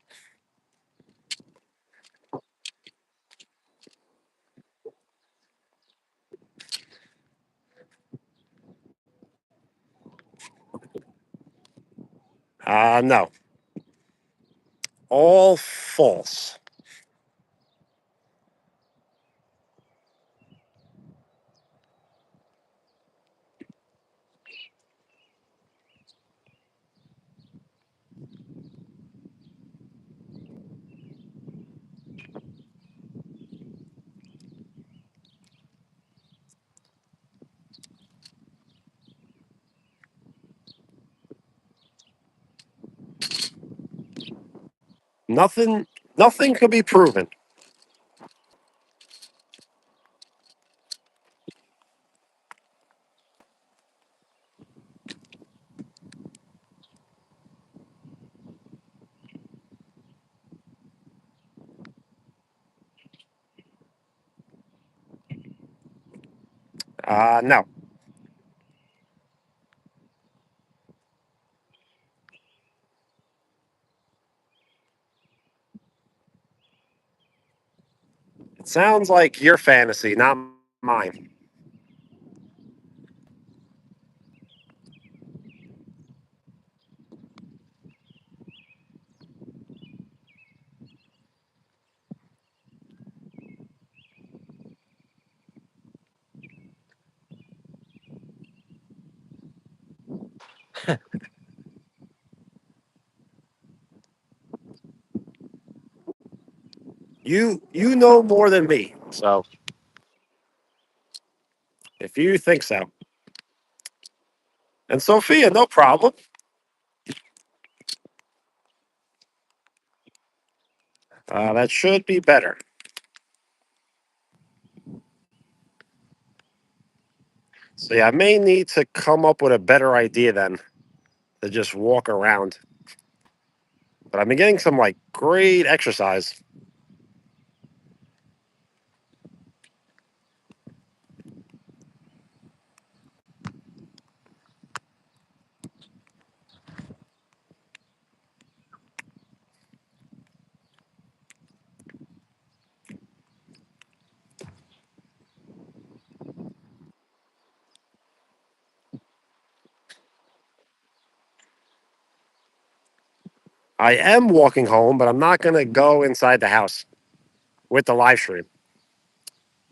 No, all false. Nothing, nothing could be proven. No, it sounds like your fantasy, not mine. You know more than me. So if you think so, and Sophia, no problem. That should be better. So yeah, I may need to come up with a better idea then to just walk around. But I've been getting some like great exercise. I am walking home, but I'm not gonna go inside the house with the live stream.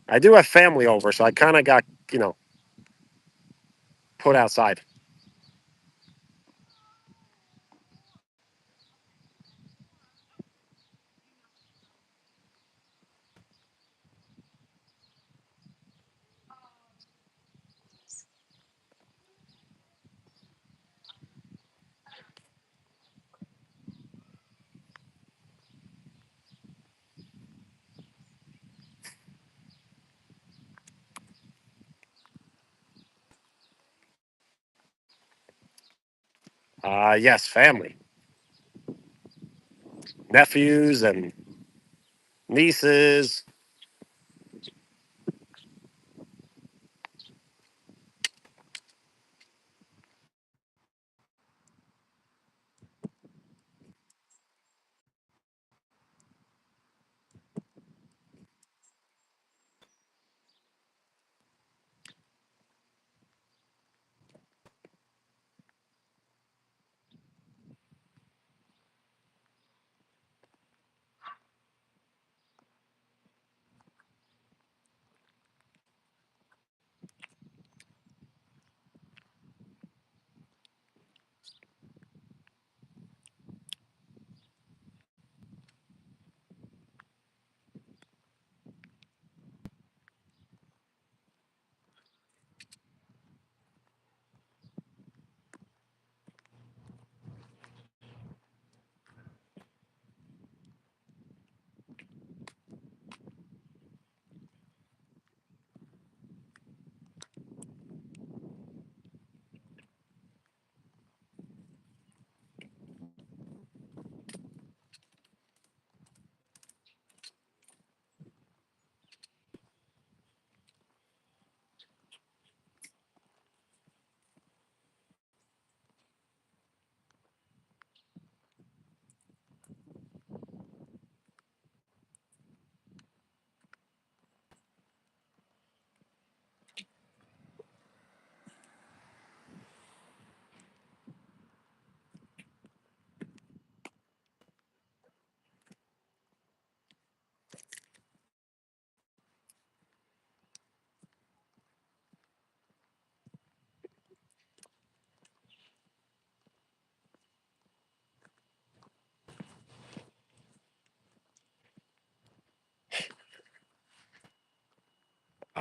I do have family over, so I kind of got put outside. Yes, family, nephews and nieces.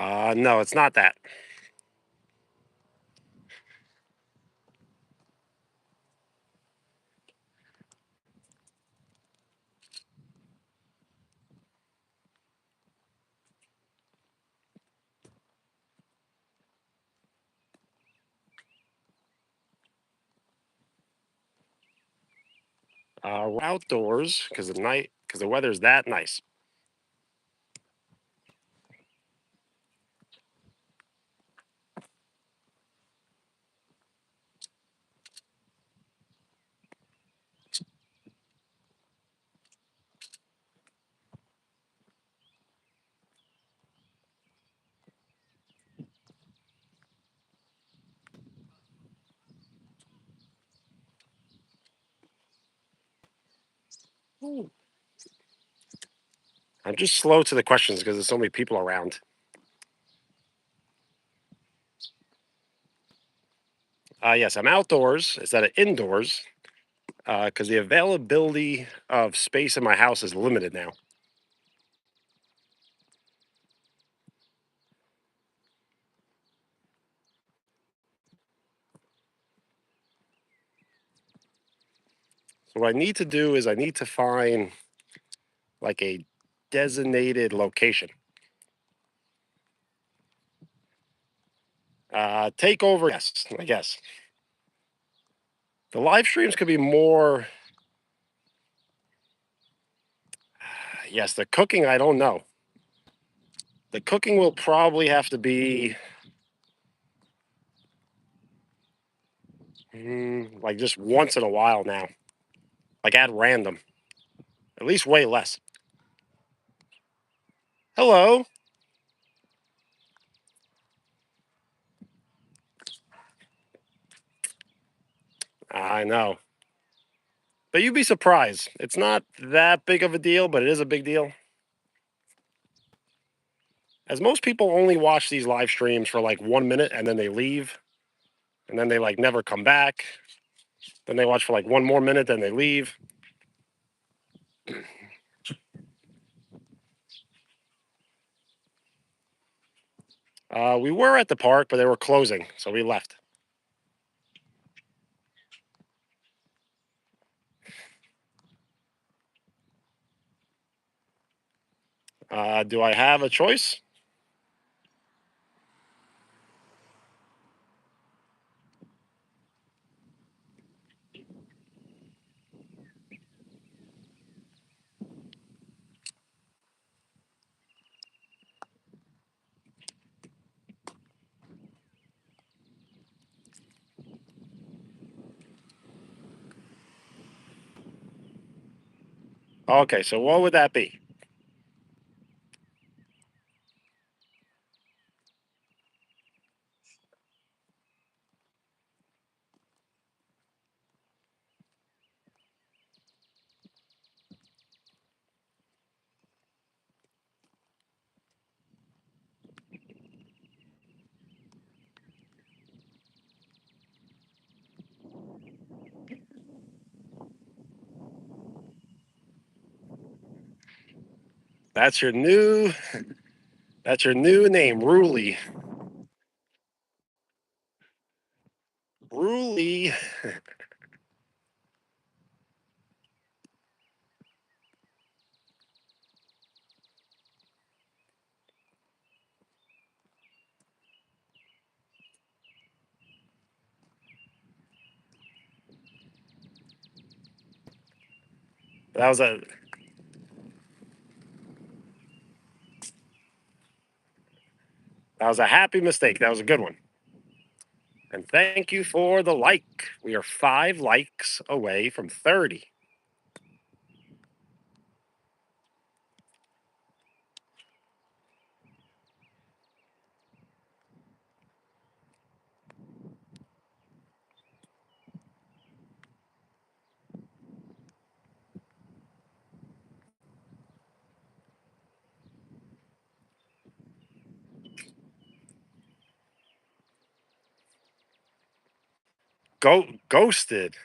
No, it's not that. We're outdoors because the weather's that nice. I'm just slow to the questions because there's so many people around. Yes, I'm outdoors instead of indoors because the availability of space in my house is limited now. So what I need to do is I need to find like a designated location. Take over, yes, I guess. The live streams could be more. Yes, the cooking, I don't know. The cooking will probably have to be like just once in a while now, like at random, at least way less. Hello. I know. But you'd be surprised. It's not that big of a deal, but it is a big deal. As most people only watch these live streams for like 1 minute and then they leave, and then they like never come back. Then they watch for like one more minute, then they leave. We were at the park, but they were closing, so we left. Do I have a choice? Okay, so what would that be? That's your new. That's your new name, Ruly. Ruly. That was a that was a happy mistake. That was a good one. And thank you for the like. We are 5 likes away from 30. Ghosted.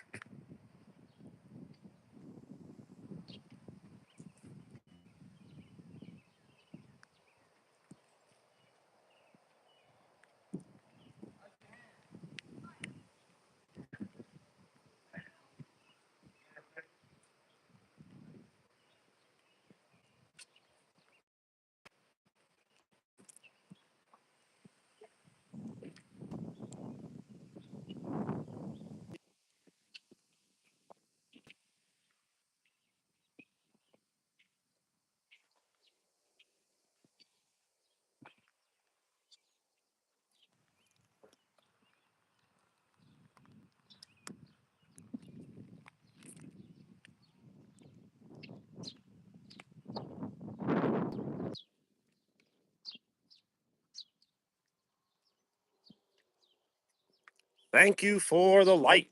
Thank you for the like.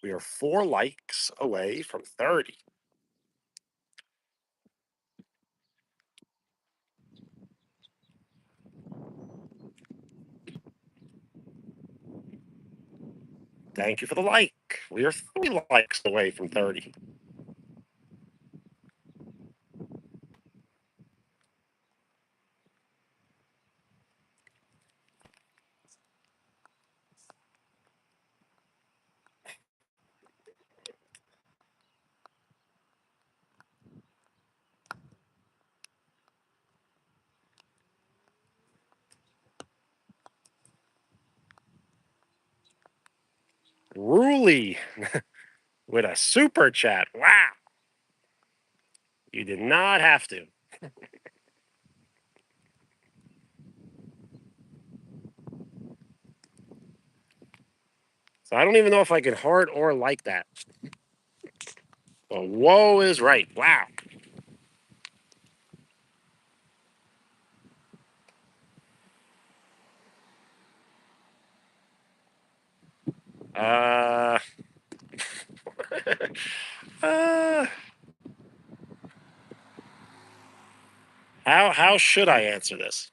We are 4 likes away from 30. Thank you for the like. We are 3 likes away from 30. Ruli with a super chat. Wow. You did not have to. So I don't even know if I can heart or like that. But whoa is right. Wow. Uh, uh how should I answer this?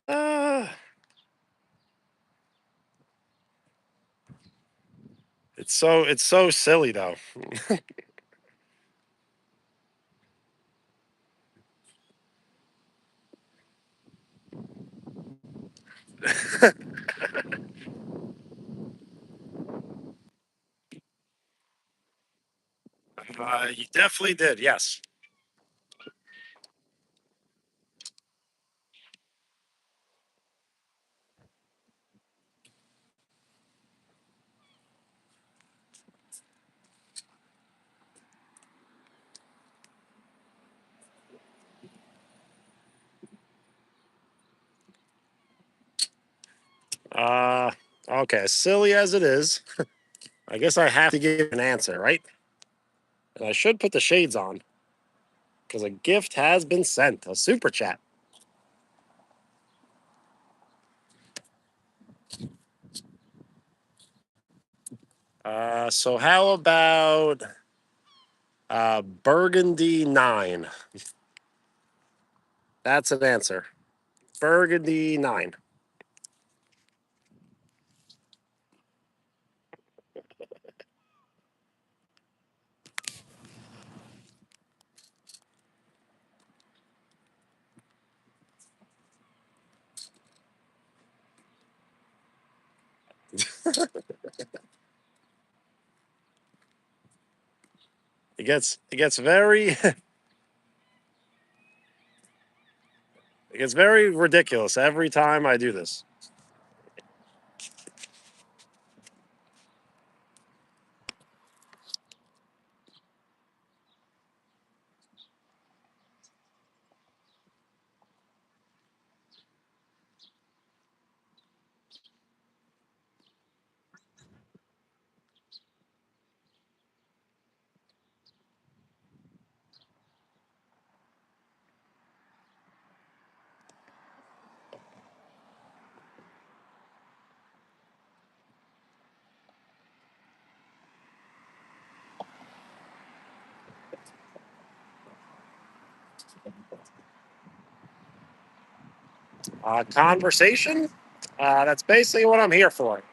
Uh it's so silly though. You definitely did. Yes. Uh okay, as silly as it is, I guess I have to give an answer, right? And I should put the shades on because a gift has been sent, a super chat. So how about Burgundy 9? That's an answer. Burgundy 9. It gets very it gets very ridiculous every time I do this. Conversation. That's basically what I'm here for.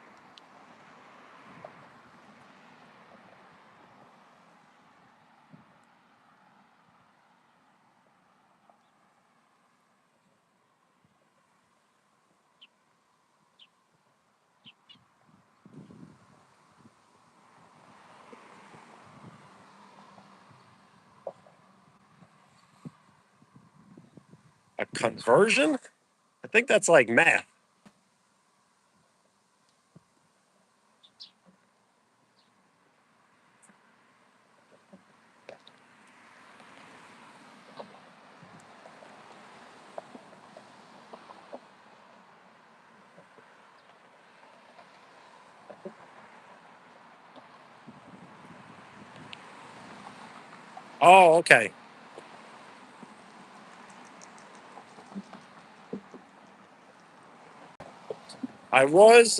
A conversion? I think that's like math. Oh, okay. I was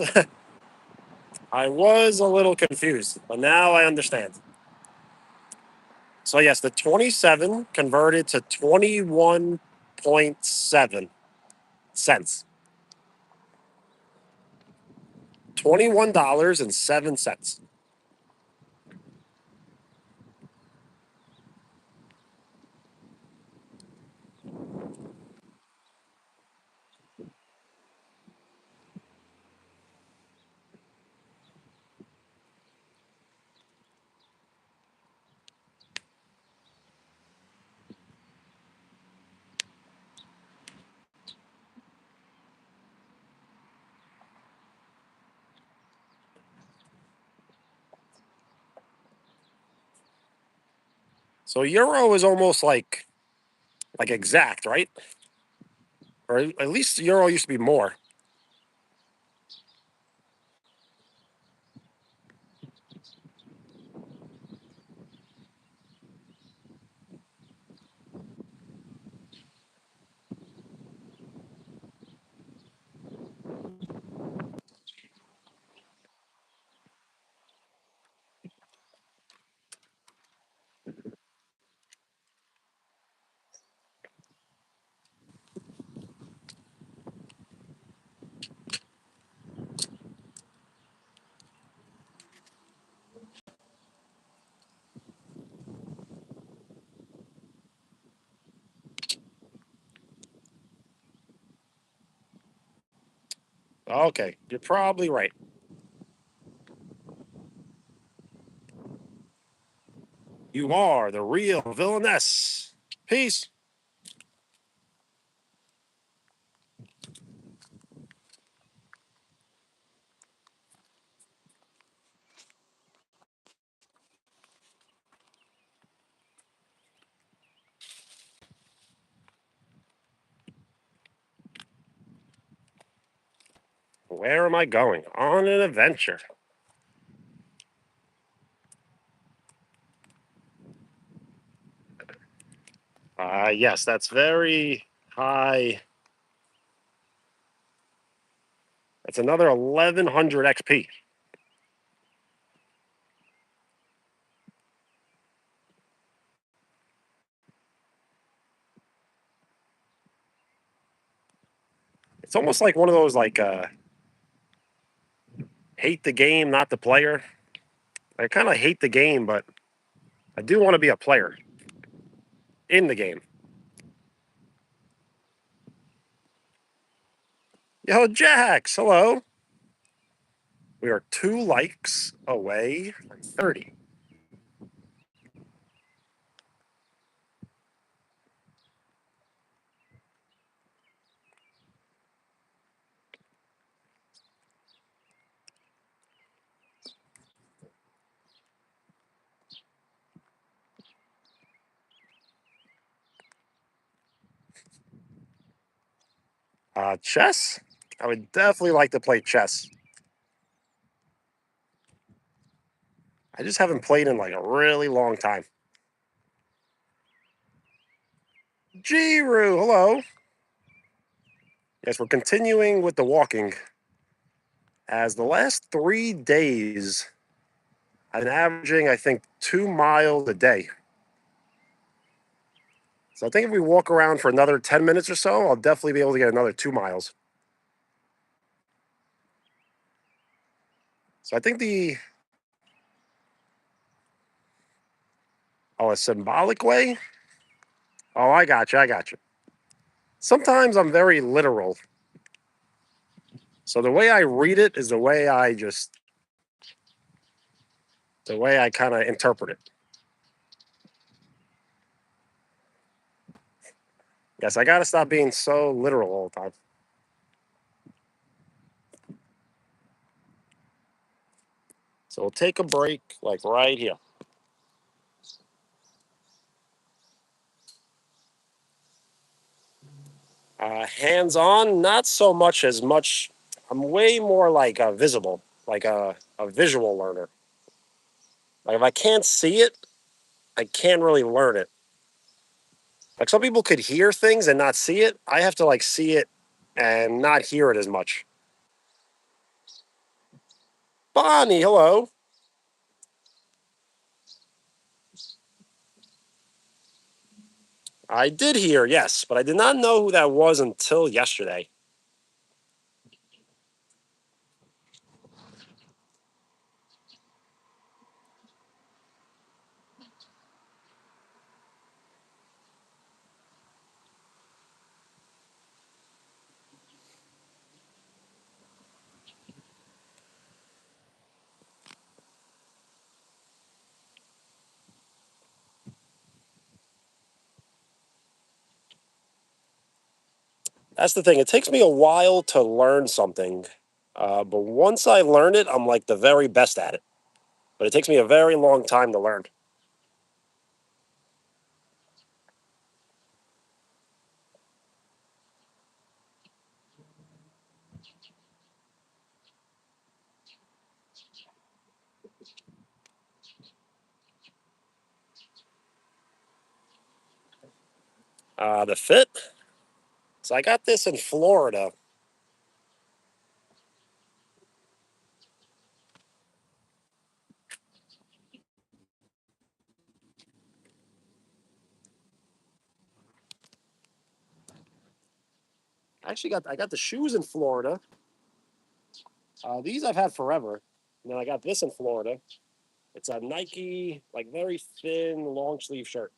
I was a little confused, but now I understand. So yes, the 27 converted to 21.7 cents. $21.07. So euro is almost like exact, right? Or at least euro used to be more. Okay, you're probably right. You are the real villainess. Peace. Where am I going? On an adventure. Yes, that's very high. That's another 1100 XP. It's almost like one of those hate the game, not the player. I kind of hate the game, but I do want to be a player in the game. Yo, Jax, hello. We are 2 likes away from 30. Chess? I would definitely like to play chess. I just haven't played in like a really long time. Jiru, hello. Yes, we're continuing with the walking. As the last 3 days, I've been averaging, I think, 2 miles a day. So I think if we walk around for another 10 minutes or so, I'll definitely be able to get another 2 miles. So I think a symbolic way? Oh, I got you. I got you. Sometimes I'm very literal. So the way I read it is the way I kind of interpret it. Yes, I got to stop being so literal all the time. So we'll take a break like right here. Hands on, not so much as much. I'm way more like visible, like a visual learner. Like if I can't see it, I can't really learn it. Like some people could hear things and not see it. I have to like see it and not hear it as much. Bonnie, hello. I did hear, yes, but I did not know who that was until yesterday. That's the thing. It takes me a while to learn something, but once I learn it, I'm like the very best at it. But it takes me a very long time to learn. The fit. So I got this in Florida. I got the shoes in Florida. These I've had forever. And then I got this in Florida. It's a Nike, like very thin, long sleeve shirt.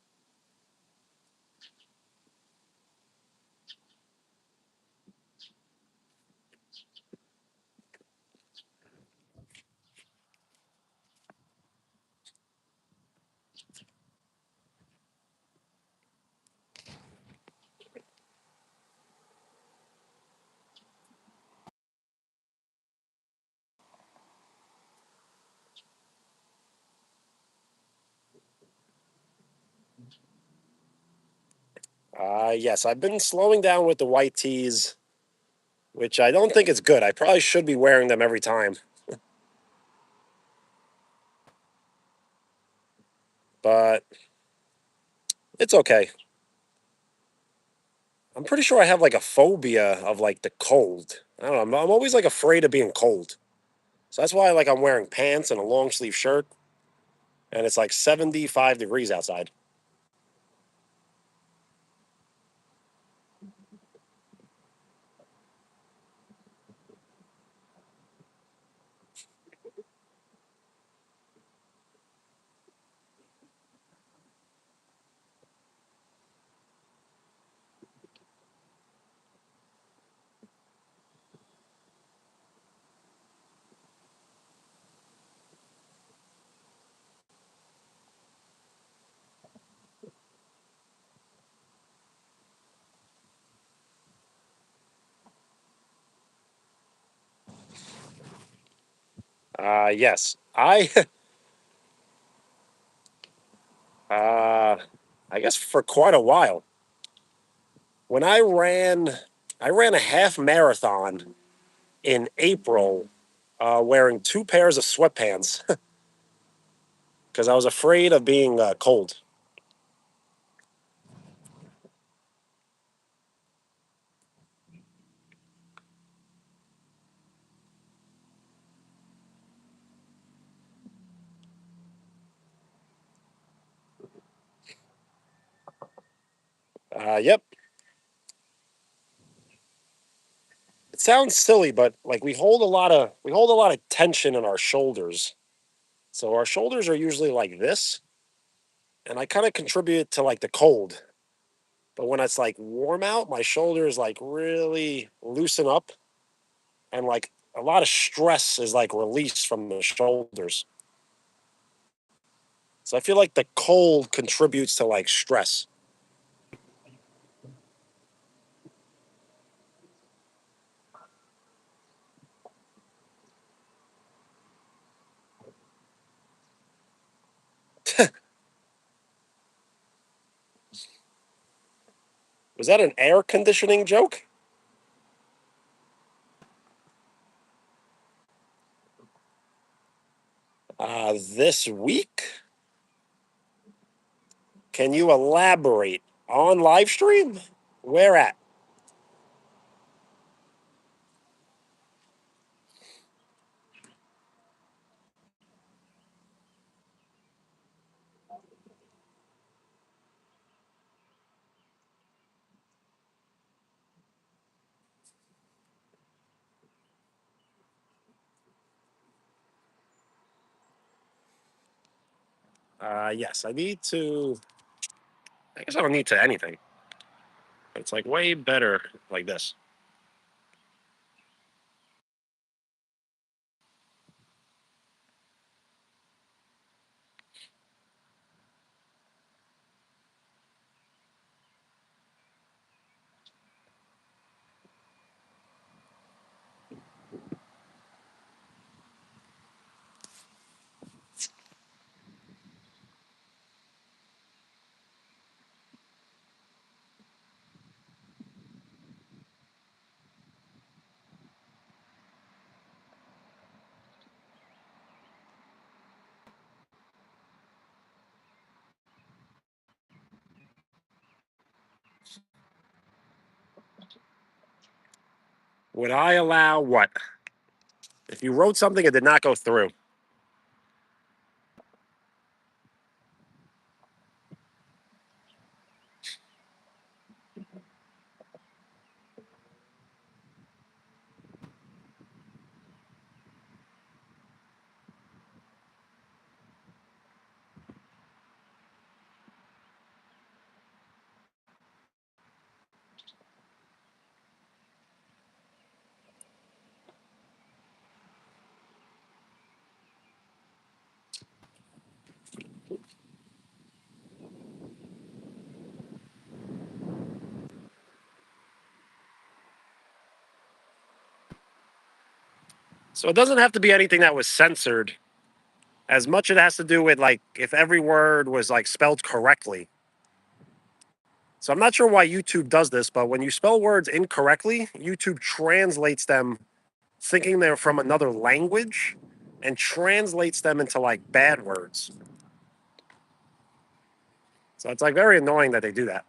Yes, I've been slowing down with the white tees, which I don't think is good. I probably should be wearing them every time, but it's okay. I'm pretty sure I have like a phobia of like the cold. I don't know. I'm always like afraid of being cold. So that's why like I'm wearing pants and a long sleeve shirt, and it's like 75 degrees outside. Yes, uh, I guess for quite a while when I ran a half marathon in April, wearing two pairs of sweatpants because I was afraid of being cold. Yep, it sounds silly, but like we hold a lot of tension in our shoulders. So our shoulders are usually like this, and I kind of contribute to like the cold. But when it's like warm out, my shoulders like really loosen up, and like a lot of stress is like released from the shoulders. So I feel like the cold contributes to like stress. Was that an air conditioning joke? This week? Can you elaborate on live stream? Where at? Yes, I need to. I guess I don't need to anything. It's like way better like this. Would I allow what? If you wrote something and did not go through. So it doesn't have to be anything that was censored, as much it has to do with like if every word was like spelled correctly. So I'm not sure why YouTube does this, but when you spell words incorrectly, YouTube translates them thinking they're from another language and translates them into like bad words. So it's like very annoying that they do that.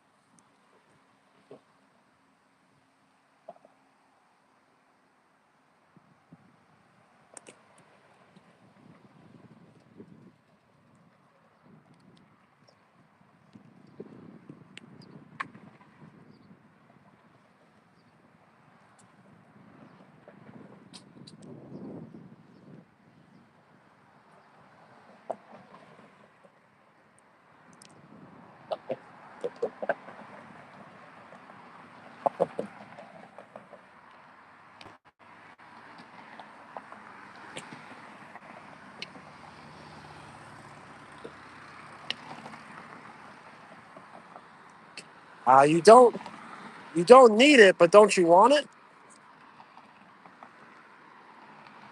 You don't need it, but don't you want it?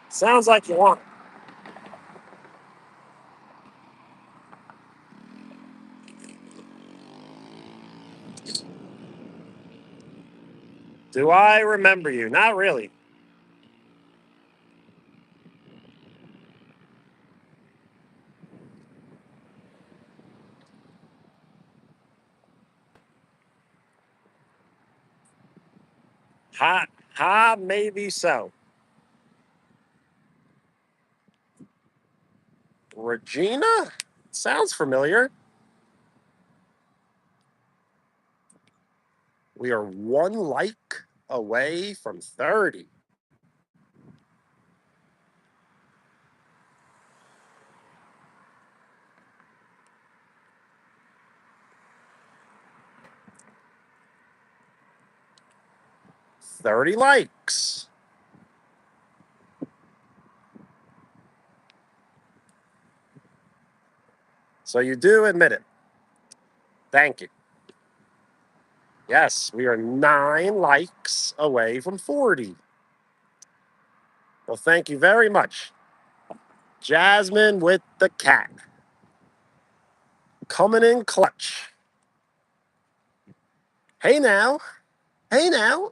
Sounds like you want it. Do I remember you? Not really. Ha, ha, maybe so. Regina? Sounds familiar. We are one like away from 30. 30 likes. So you do admit it. Thank you. Yes, we are 9 likes away from 40. Well, thank you very much. Jasmine with the cat. Coming in clutch. Hey now. Hey now.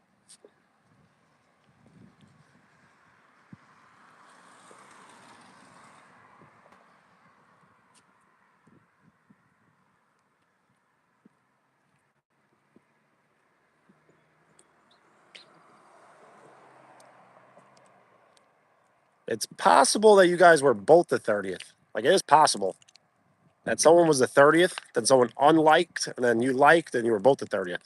It's possible that you guys were both the 30th. Like, it is possible that someone was the 30th, then someone unliked, and then you liked, and you were both the 30th.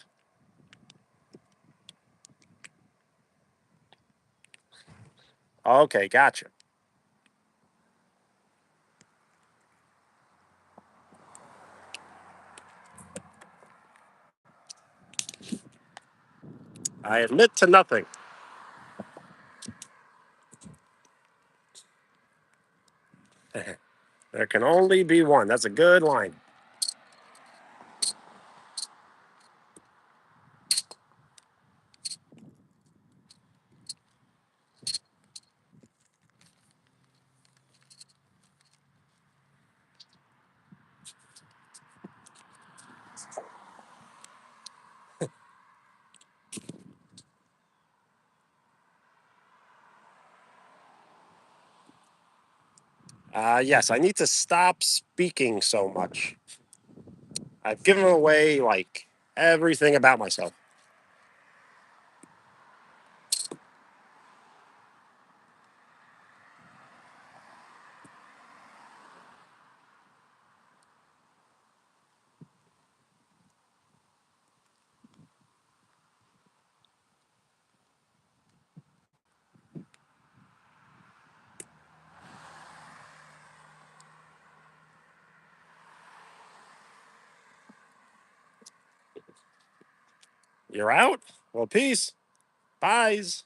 Okay, gotcha. I admit to nothing. There can only be one. That's a good line. Yes, I need to stop speaking so much. I've given away like everything about myself. You're out? Well, peace. Byes.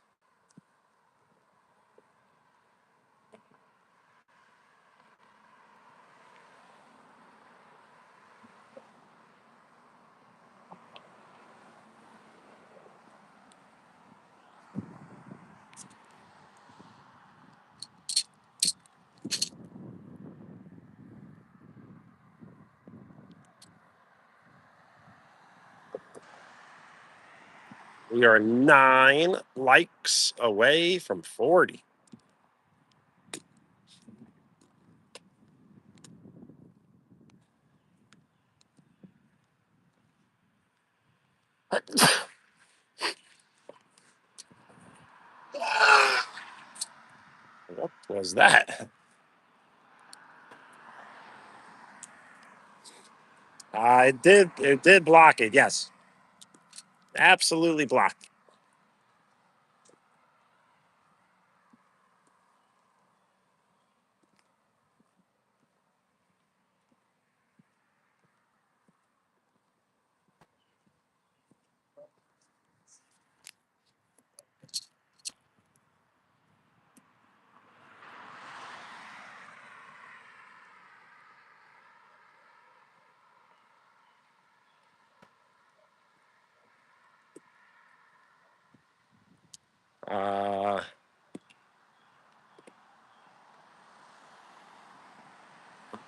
We are 9 likes away from 40. What was that? It did block it. Yes, absolutely blocked. Uh,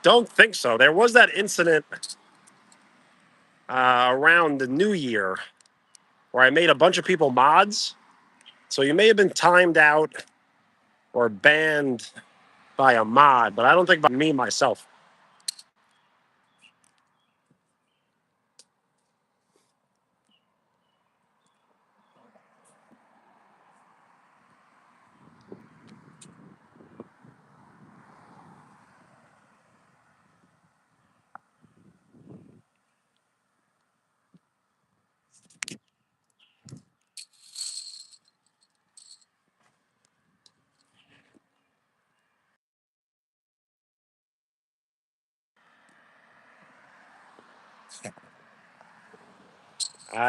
don't think so. There was that incident around the New Year where I made a bunch of people mods. So you may have been timed out or banned by a mod, but I don't think by me myself.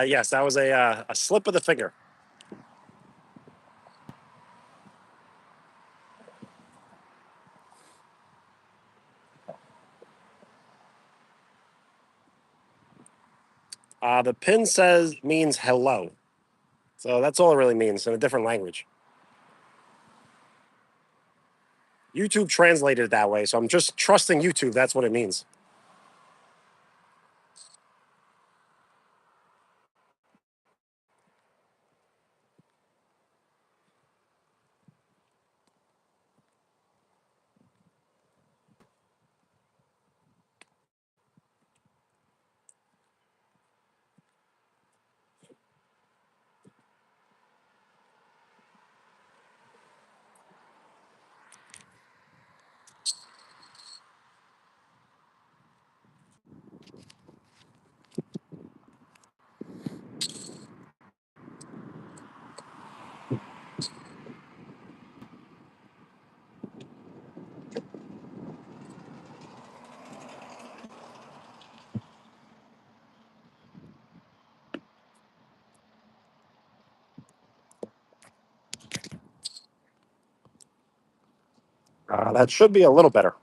Yes, that was a slip of the finger. The pin says means hello. So that's all it really means in a different language. YouTube translated it that way, so I'm just trusting YouTube. That's what it means. That should be a little better.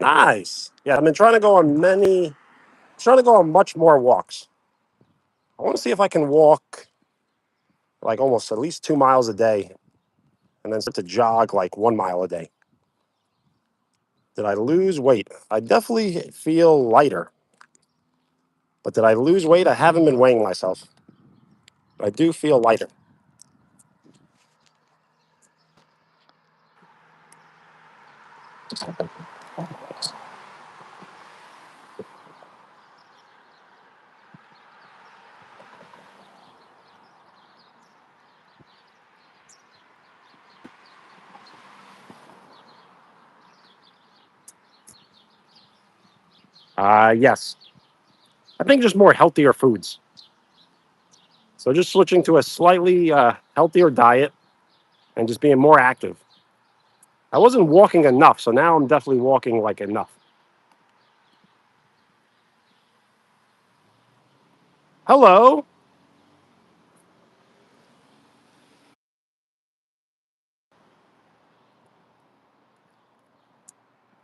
Nice. Yeah, I've been trying to go on much more walks. I want to see if I can walk like almost at least 2 miles a day and then start to jog like 1 mile a day. Did I lose weight? I definitely feel lighter. But did I lose weight? I haven't been weighing myself. I do feel lighter. Yes. I think just more healthier foods. So just switching to a slightly healthier diet and just being more active. I wasn't walking enough, so now I'm definitely walking like enough. Hello.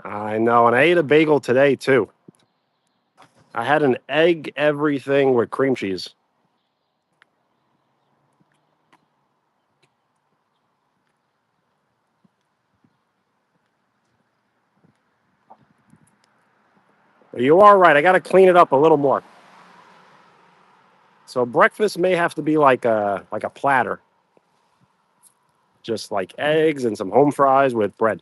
I know, and I ate a bagel today too. I had an egg everything with cream cheese. You are right. I got to clean it up a little more. So breakfast may have to be like a platter, just like eggs and some home fries with bread.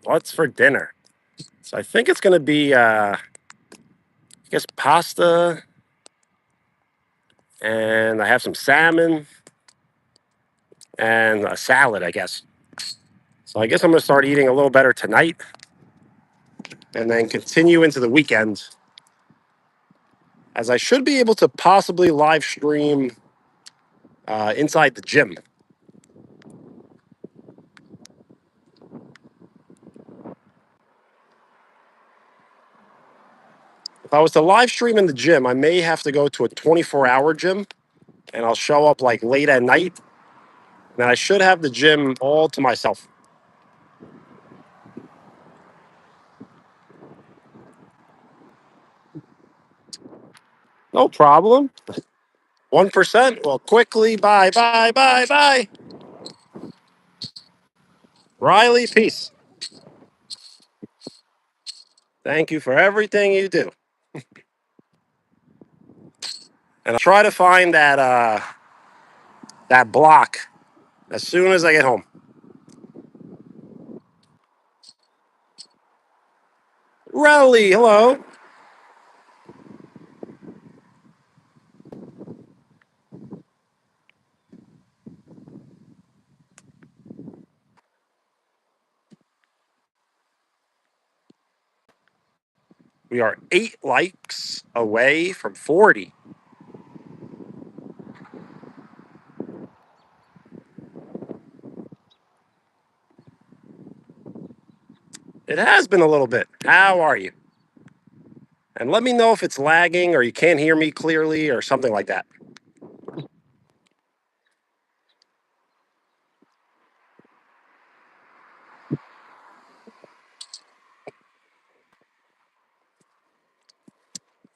What's for dinner? So I think it's going to be, I guess, pasta, and I have some salmon and a salad, I guess. So I guess I'm going to start eating a little better tonight and then continue into the weekend, as I should be able to possibly live stream inside the gym. If I was to live stream in the gym, I may have to go to a 24-hour gym, and I'll show up like late at night, and I should have the gym all to myself. No problem. 1%. Well, quickly. Bye, bye, bye, bye. Riley, peace. Thank you for everything you do. And I'll try to find that block as soon as I get home. Rowley, hello. We are 8 likes away from 40. It has been a little bit. How are you? And let me know if it's lagging or you can't hear me clearly or something like that.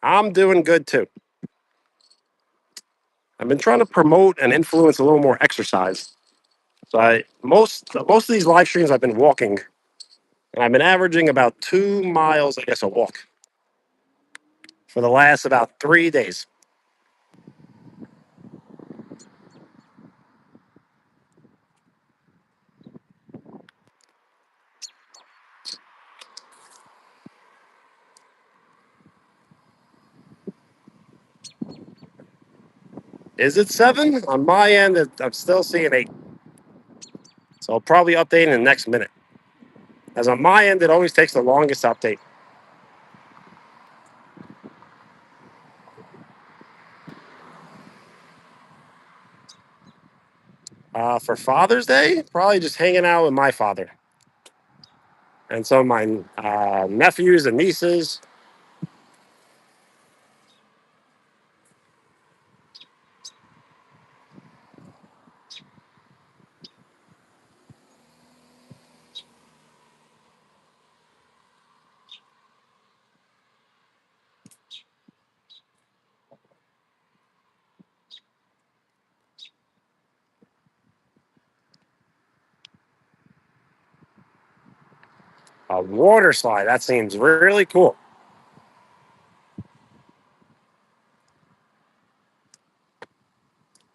I'm doing good too. I've been trying to promote and influence a little more exercise. So most of these live streams I've been walking, and I've been averaging about 2 miles, I guess, a walk for the last about 3 days. Is it 7? On my end, I'm still seeing 8. So I'll probably update in the next minute. As on my end, it always takes the longest to update. For Father's Day, probably just hanging out with my father and some of my nephews and nieces. A water slide. That seems really cool.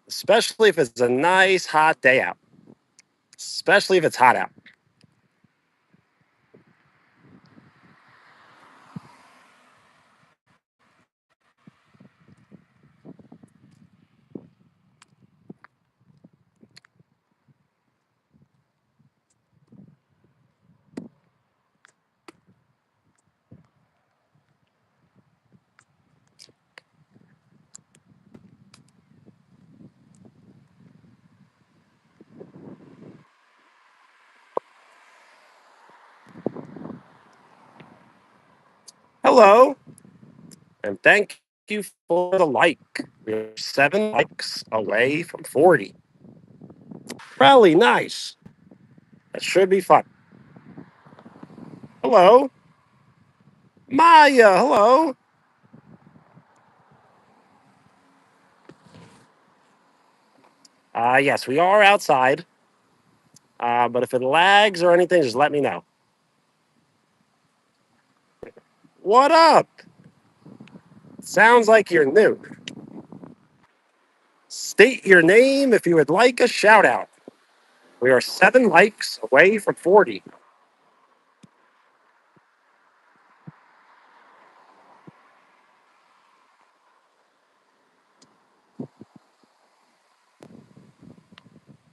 Especially if it's a nice hot day out. Especially if it's hot out. Hello, and thank you for the like. We're 7 likes away from 40. Really nice. That should be fun. Hello, Maya. Hello. Yes, we are outside. But if it lags or anything, just let me know. What up? Sounds like you're new. State your name if you would like a shout out. We are 7 likes away from 40.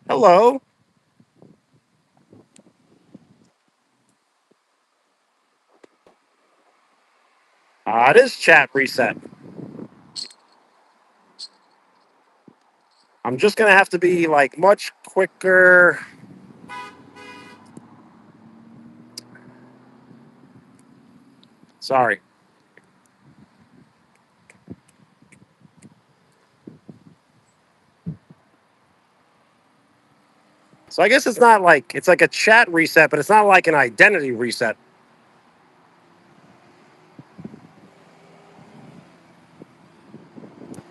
Hello. It is chat reset. I'm just going to have to be like much quicker. Sorry. So I guess it's not like, it's like a chat reset, but it's not like an identity reset.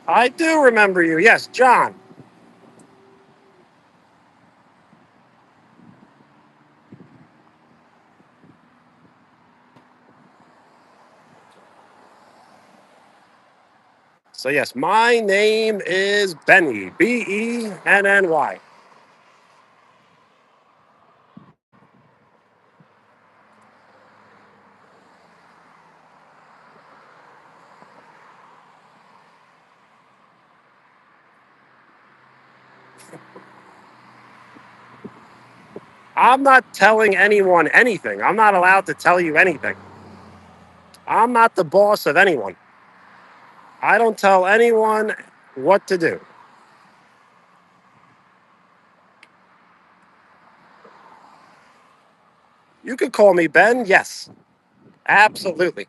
I do remember you. Yes, John. So, yes, my name is Benny. Benny. I'm not telling anyone anything. I'm not allowed to tell you anything. I'm not the boss of anyone. I don't tell anyone what to do. You could call me Ben. Yes, absolutely.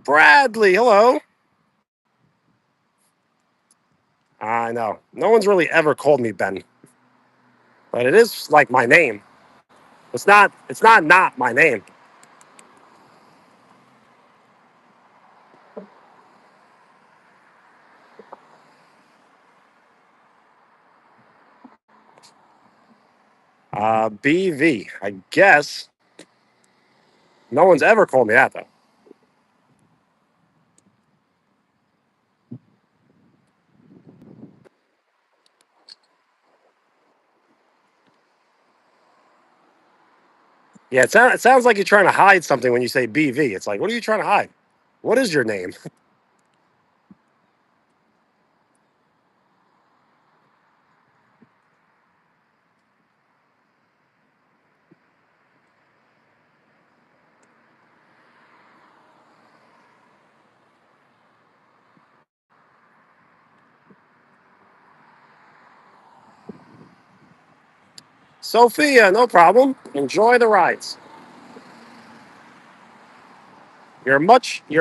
Bradley, hello. I know. No one's really ever called me Ben, but it is like my name. It's not my name. BV. I guess no one's ever called me that though. Yeah, it sounds like you're trying to hide something when you say BV. It's like, what are you trying to hide? What is your name? Sophia, no problem. Enjoy the rides. You're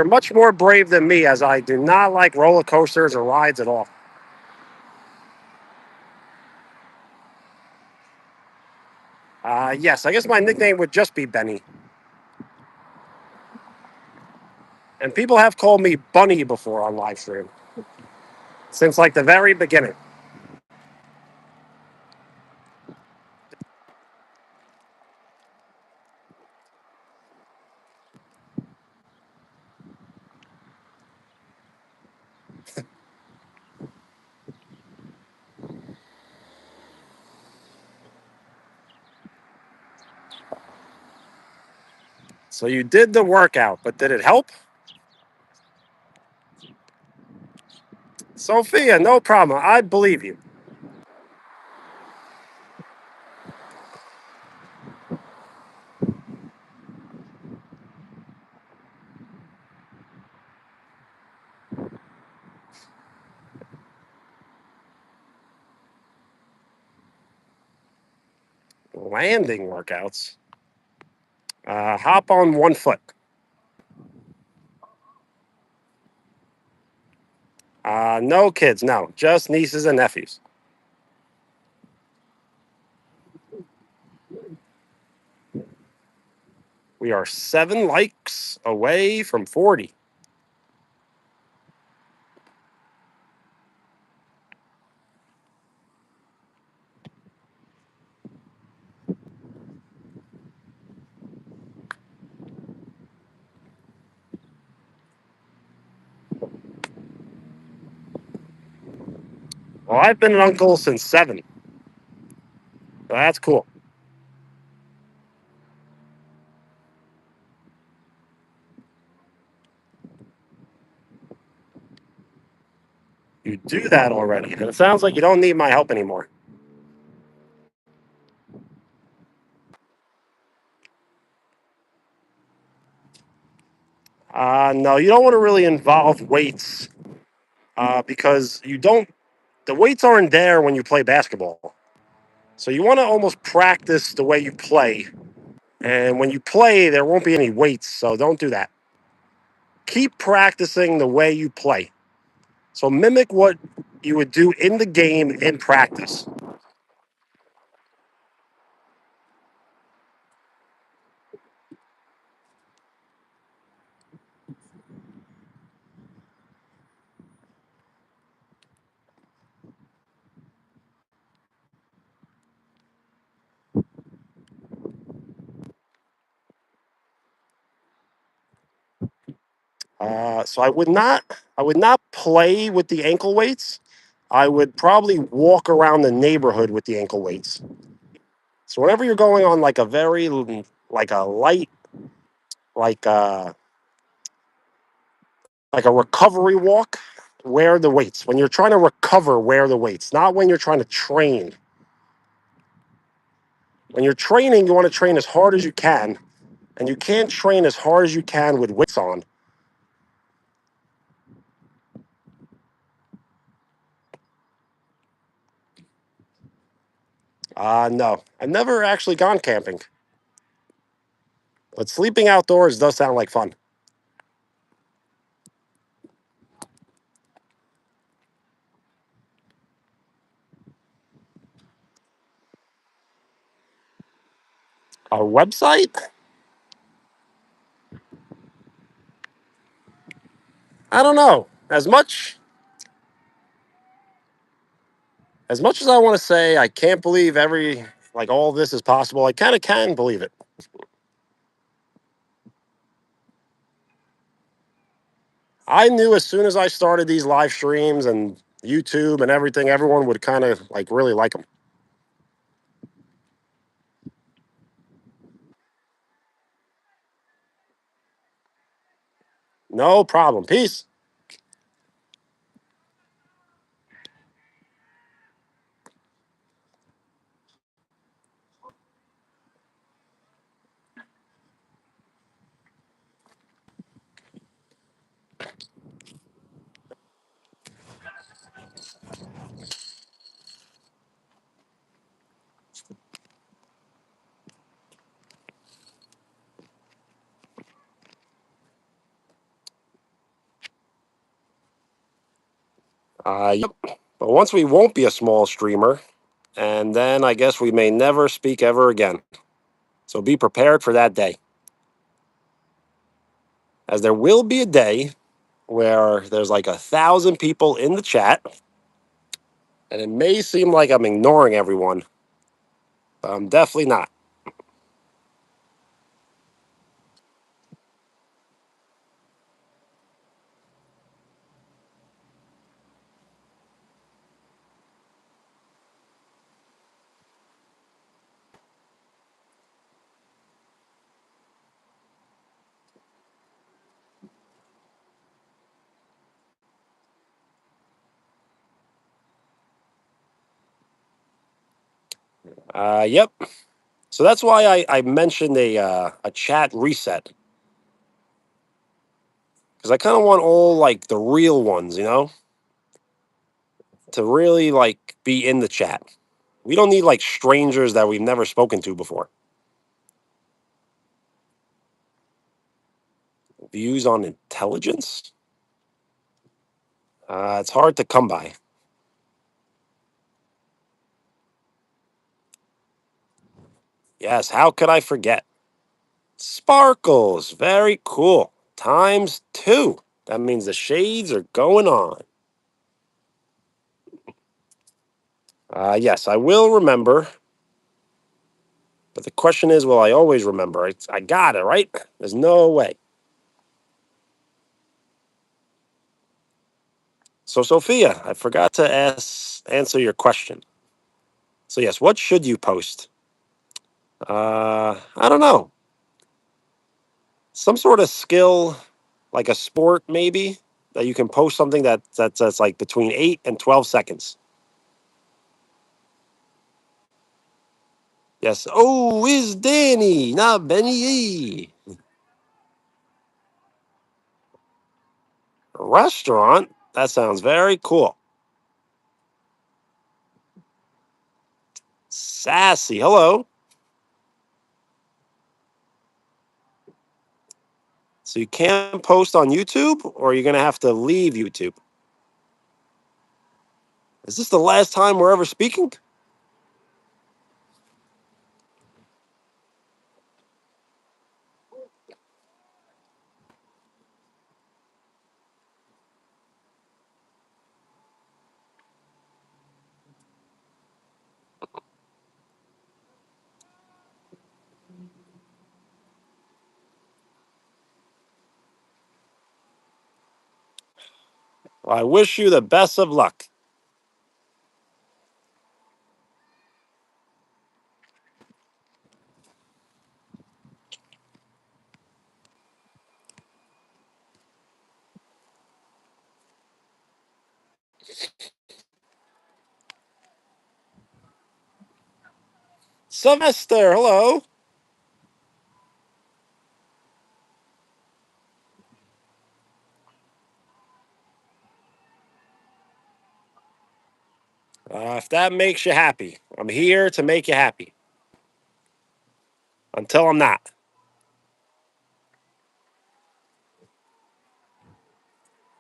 much more brave than me, as I do not like roller coasters or rides at all. Yes, I guess my nickname would just be Benny. And people have called me Bunny before on live stream since like the very beginning. So you did the workout, but did it help? Sophia, no problem. I believe you. Landing workouts. Hop on one foot. No kids, no, just nieces and nephews. We are 7 likes away from 40. Well, I've been an uncle since 7. So that's cool. You do that already. And it sounds like you don't need my help anymore. No, you don't want to really involve weights because the weights aren't there when you play basketball. So you want to almost practice the way you play. And when you play, there won't be any weights. So don't do that. Keep practicing the way you play. So mimic what you would do in the game in practice. So I would not play with the ankle weights. I would probably walk around the neighborhood with the ankle weights. So whenever you're going on like a very like a light like like a recovery walk, wear the weights. When you're trying to recover, wear the weights, not when you're trying to train. When you're training, you want to train as hard as you can, and you can't train as hard as you can with weights on. No, I've never actually gone camping, but sleeping outdoors does sound like fun. A website? I don't know. As much as I want to say I can't believe all this is possible, I kind of can believe it. I knew as soon as I started these live streams and YouTube and everything, everyone would kind of really like them. No problem. Peace. Yep. But once we won't be a small streamer, and then I guess we may never speak ever again. So be prepared for that day. As there will be a day where there's like 1,000 people in the chat, and it may seem like I'm ignoring everyone, but I'm definitely not. Yep. So that's why I mentioned a chat reset, because I kind of want all like the real ones, to really like be in the chat. We don't need like strangers that we've never spoken to before. Views on intelligence? It's hard to come by. Yes, how could I forget? Sparkles, very cool. Times two. That means the shades are going on. Yes, I will remember. But the question is, will I always remember? I got it, right? There's no way. So, Sophia, I forgot to answer your question. So, yes, what should you post? I don't know. Some sort of skill, like a sport, maybe, that you can post something that's like between 8 and 12 seconds. Yes. Oh, is Danny, not Benny E. Restaurant? That sounds very cool. Sassy. Hello. So you can't post on YouTube, or you're going to have to leave YouTube? Is this the last time we're ever speaking? Well, I wish you the best of luck. Sylvester, hello. If that makes you happy, I'm here to make you happy until I'm not.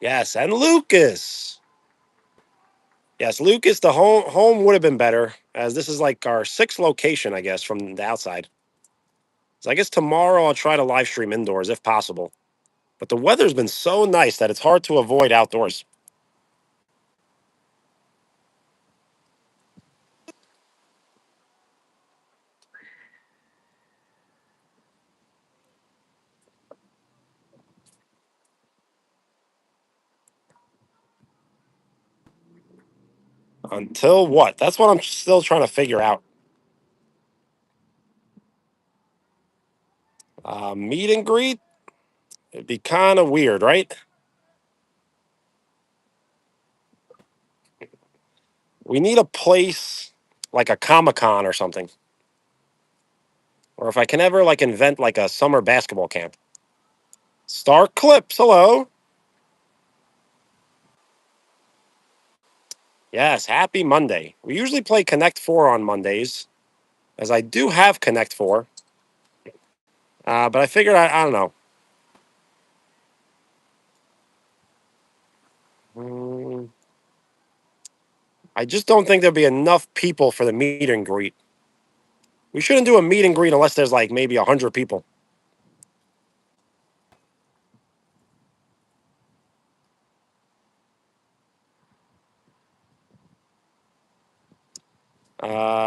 Yes, and Lucas. Yes, Lucas, the home would have been better, as this is like our sixth location, I guess, from the outside. So I guess tomorrow I'll try to live stream indoors if possible. But the weather's been so nice that it's hard to avoid outdoors. Until what? That's what I'm still trying to figure out. Meet and greet? It'd be kind of weird, right? We need a place like a Comic Con or something. Or if I can ever like invent like a summer basketball camp. Star Clips, hello. Yes, happy Monday. We usually play Connect Four on Mondays, as I do have Connect Four. But I figured I don't know. Mm, I just don't think there'll be enough people for the meet and greet. We shouldn't do a meet and greet unless there's like maybe 100 people.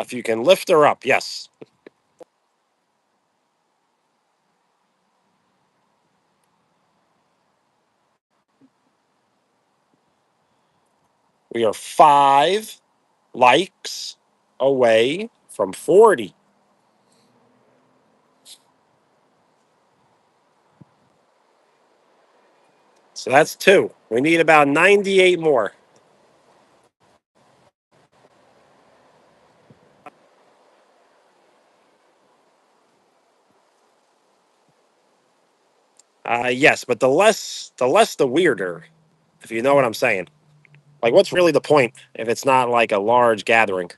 If you can lift her up, yes. We are 5 likes away from 40. So that's two. We need about 98 more. Yes, but the less the weirder, if you know what I'm saying. Like, what's really the point if it's not like a large gathering?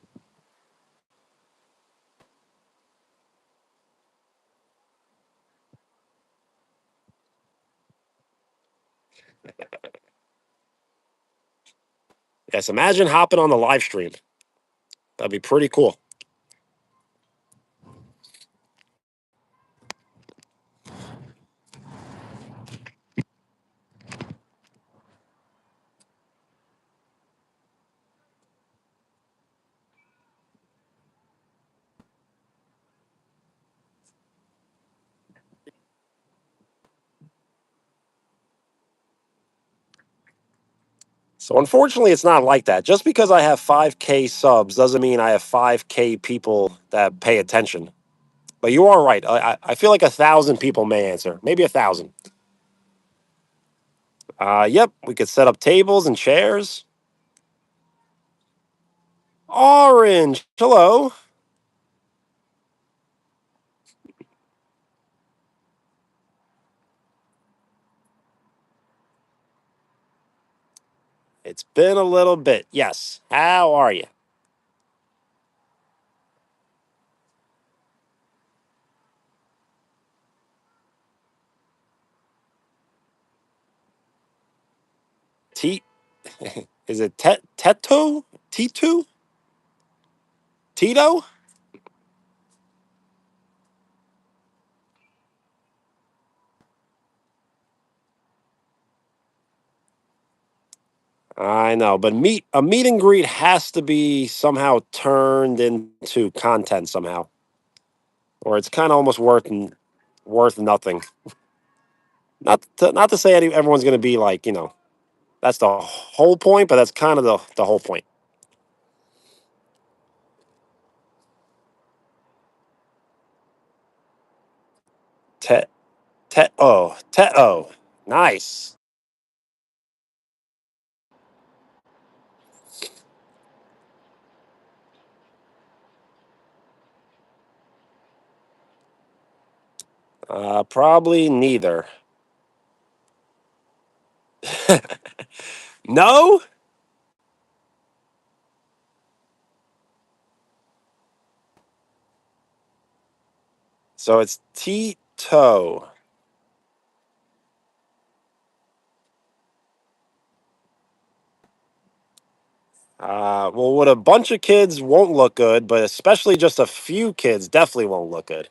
Yes, imagine hopping on the live stream. That'd be pretty cool. So unfortunately, it's not like that. Just because I have 5K subs doesn't mean I have 5K people that pay attention. But you are right. I feel like 1,000 people may answer, maybe 1,000. Yep, we could set up tables and chairs. Orange, hello. It's been a little bit. Yes. How are you? T is it Teto? T2? Tito? I know, but a meet and greet has to be somehow turned into content somehow, or it's kind of almost worth nothing. Not to say everyone's going to be like that's the whole point, but that's kind of the whole point. Te te nice. Probably neither. No, so it's Tito. Well, with a bunch of kids won't look good, but especially just a few kids definitely won't look good.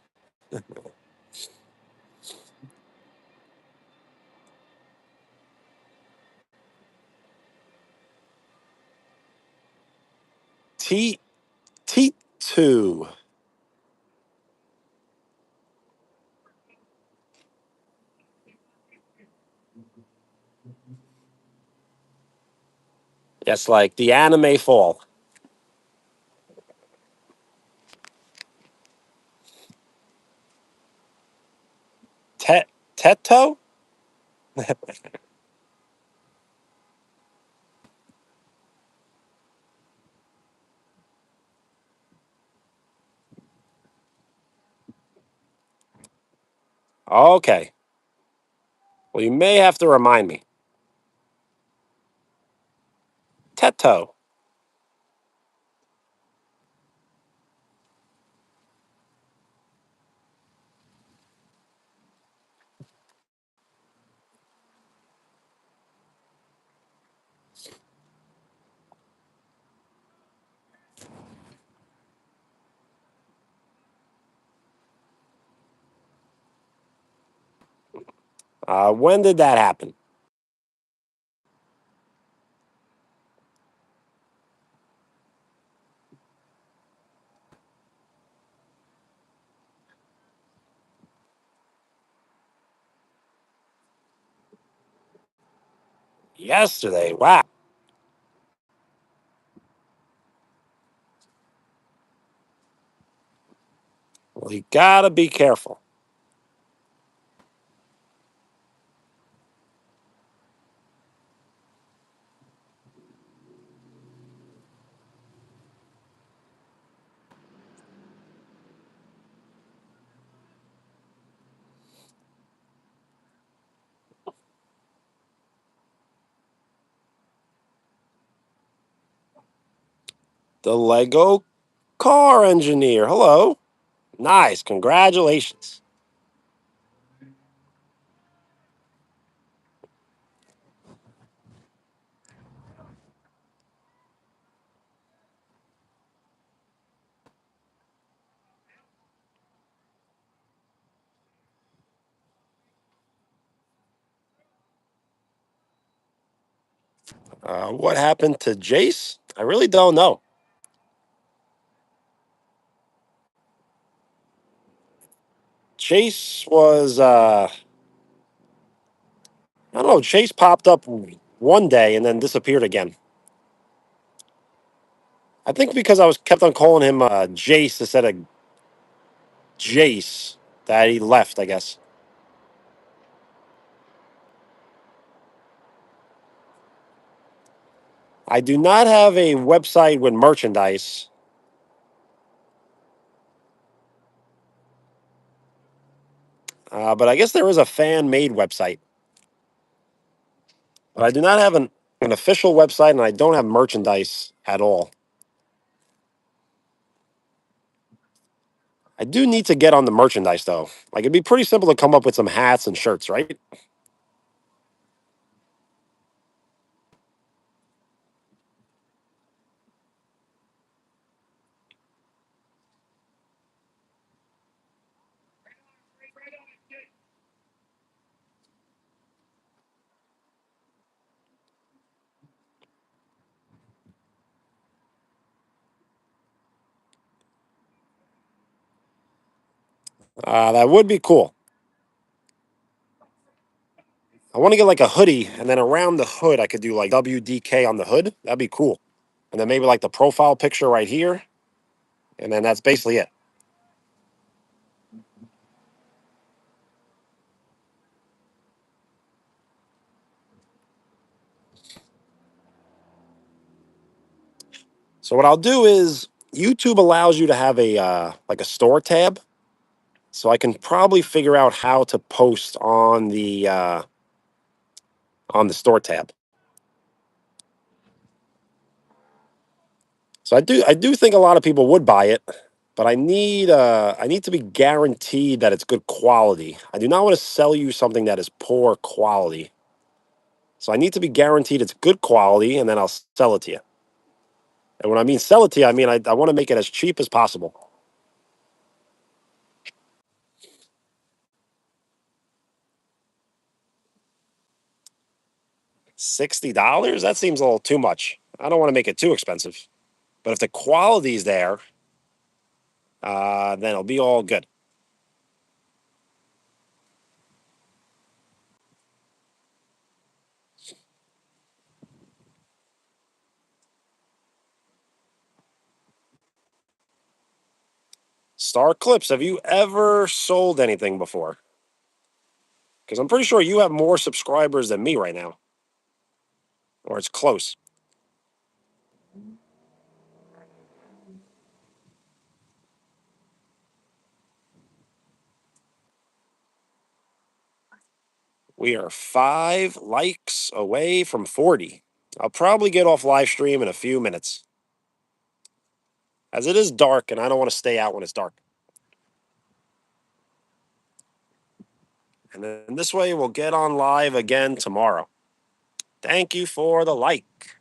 T T2. Yes, like the anime fall. Teto? Okay. Well, you may have to remind me. Teto. When did that happen? Yesterday. Wow. Well, you gotta be careful. The Lego car engineer. Hello. Nice. Congratulations. What happened to Jace? I really don't know. Chase was, I don't know, Chase popped up one day and then disappeared again. I think because I was kept on calling him Jace instead of Jace that he left, I guess. I do not have a website with merchandise, but I guess there is a fan made website. But I do not have an official website and I don't have merchandise at all. I do need to get on the merchandise though. Like it'd be pretty simple to come up with some hats and shirts, right? That would be cool. I want to get like a hoodie, and then around the hood, I could do like WDK on the hood. That'd be cool. And then maybe like the profile picture right here, and then that's basically it. So what I'll do is YouTube allows you to have a like a store tab, so I can probably figure out how to post on the store tab. So I do think a lot of people would buy it, but I need to be guaranteed that it's good quality. I do not want to sell you something that is poor quality. So I need to be guaranteed it's good quality, and then I'll sell it to you. And when I mean sell it to you, I mean I want to make it as cheap as possible. $60? That seems a little too much. I don't want to make it too expensive. But if the quality's there, then it'll be all good. Star Clips, have you ever sold anything before? Because I'm pretty sure you have more subscribers than me right now, or it's close. We are 5 likes away from 40. I'll probably get off live stream in a few minutes, as it is dark and I don't want to stay out when it's dark. And then this way we'll get on live again tomorrow. Thank you for the like.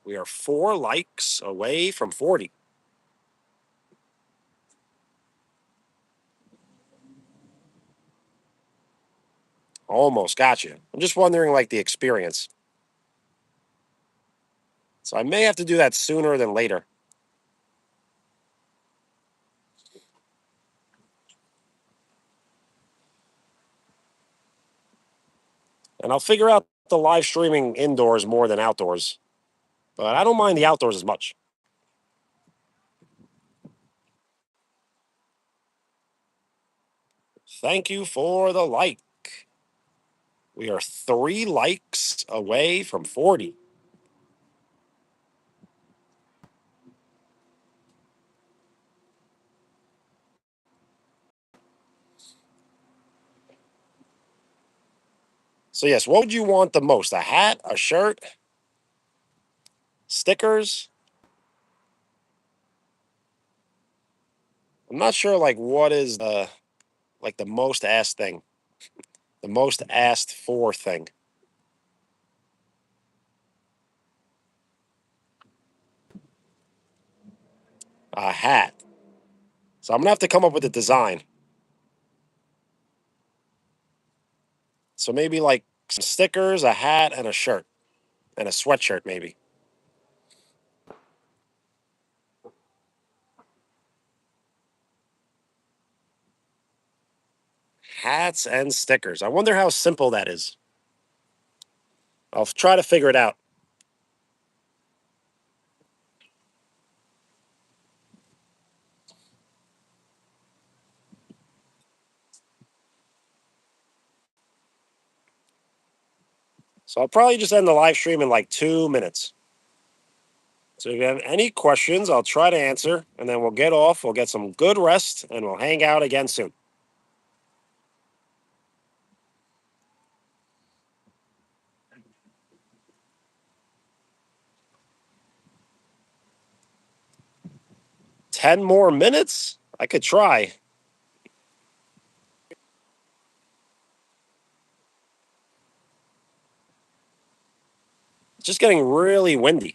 We are 4 likes away from 40. Almost got you. I'm just wondering, like, the experience. So I may have to do that sooner than later. And I'll figure out the live streaming indoors more than outdoors. But I don't mind the outdoors as much. Thank you for the like. We are 3 likes away from 40. So, yes, what would you want the most? A hat, a shirt, stickers? I'm not sure, like, what is the most asked thing, the most asked for thing. A hat. So I'm gonna have to come up with a design. So maybe like some stickers, a hat, and a shirt, and a sweatshirt maybe. Hats and stickers. I wonder how simple that is. I'll try to figure it out. So I'll probably just end the live stream in like 2 minutes. So if you have any questions, I'll try to answer, and then we'll get off. We'll get some good rest, and we'll hang out again soon. Ten more minutes? I could try. It's just getting really windy.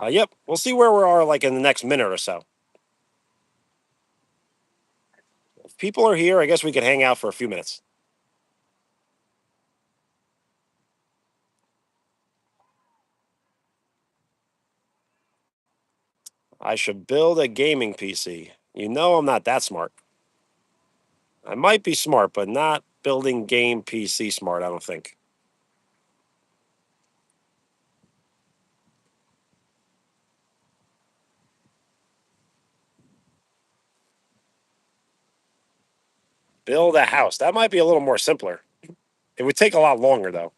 Yep, we'll see where we are like in the next minute or so. If people are here, I guess we could hang out for a few minutes. I should build a gaming PC. You know I'm not that smart. I might be smart, but not building game PC smart, I don't think. Build a house. That might be a little more simpler. It would take a lot longer though.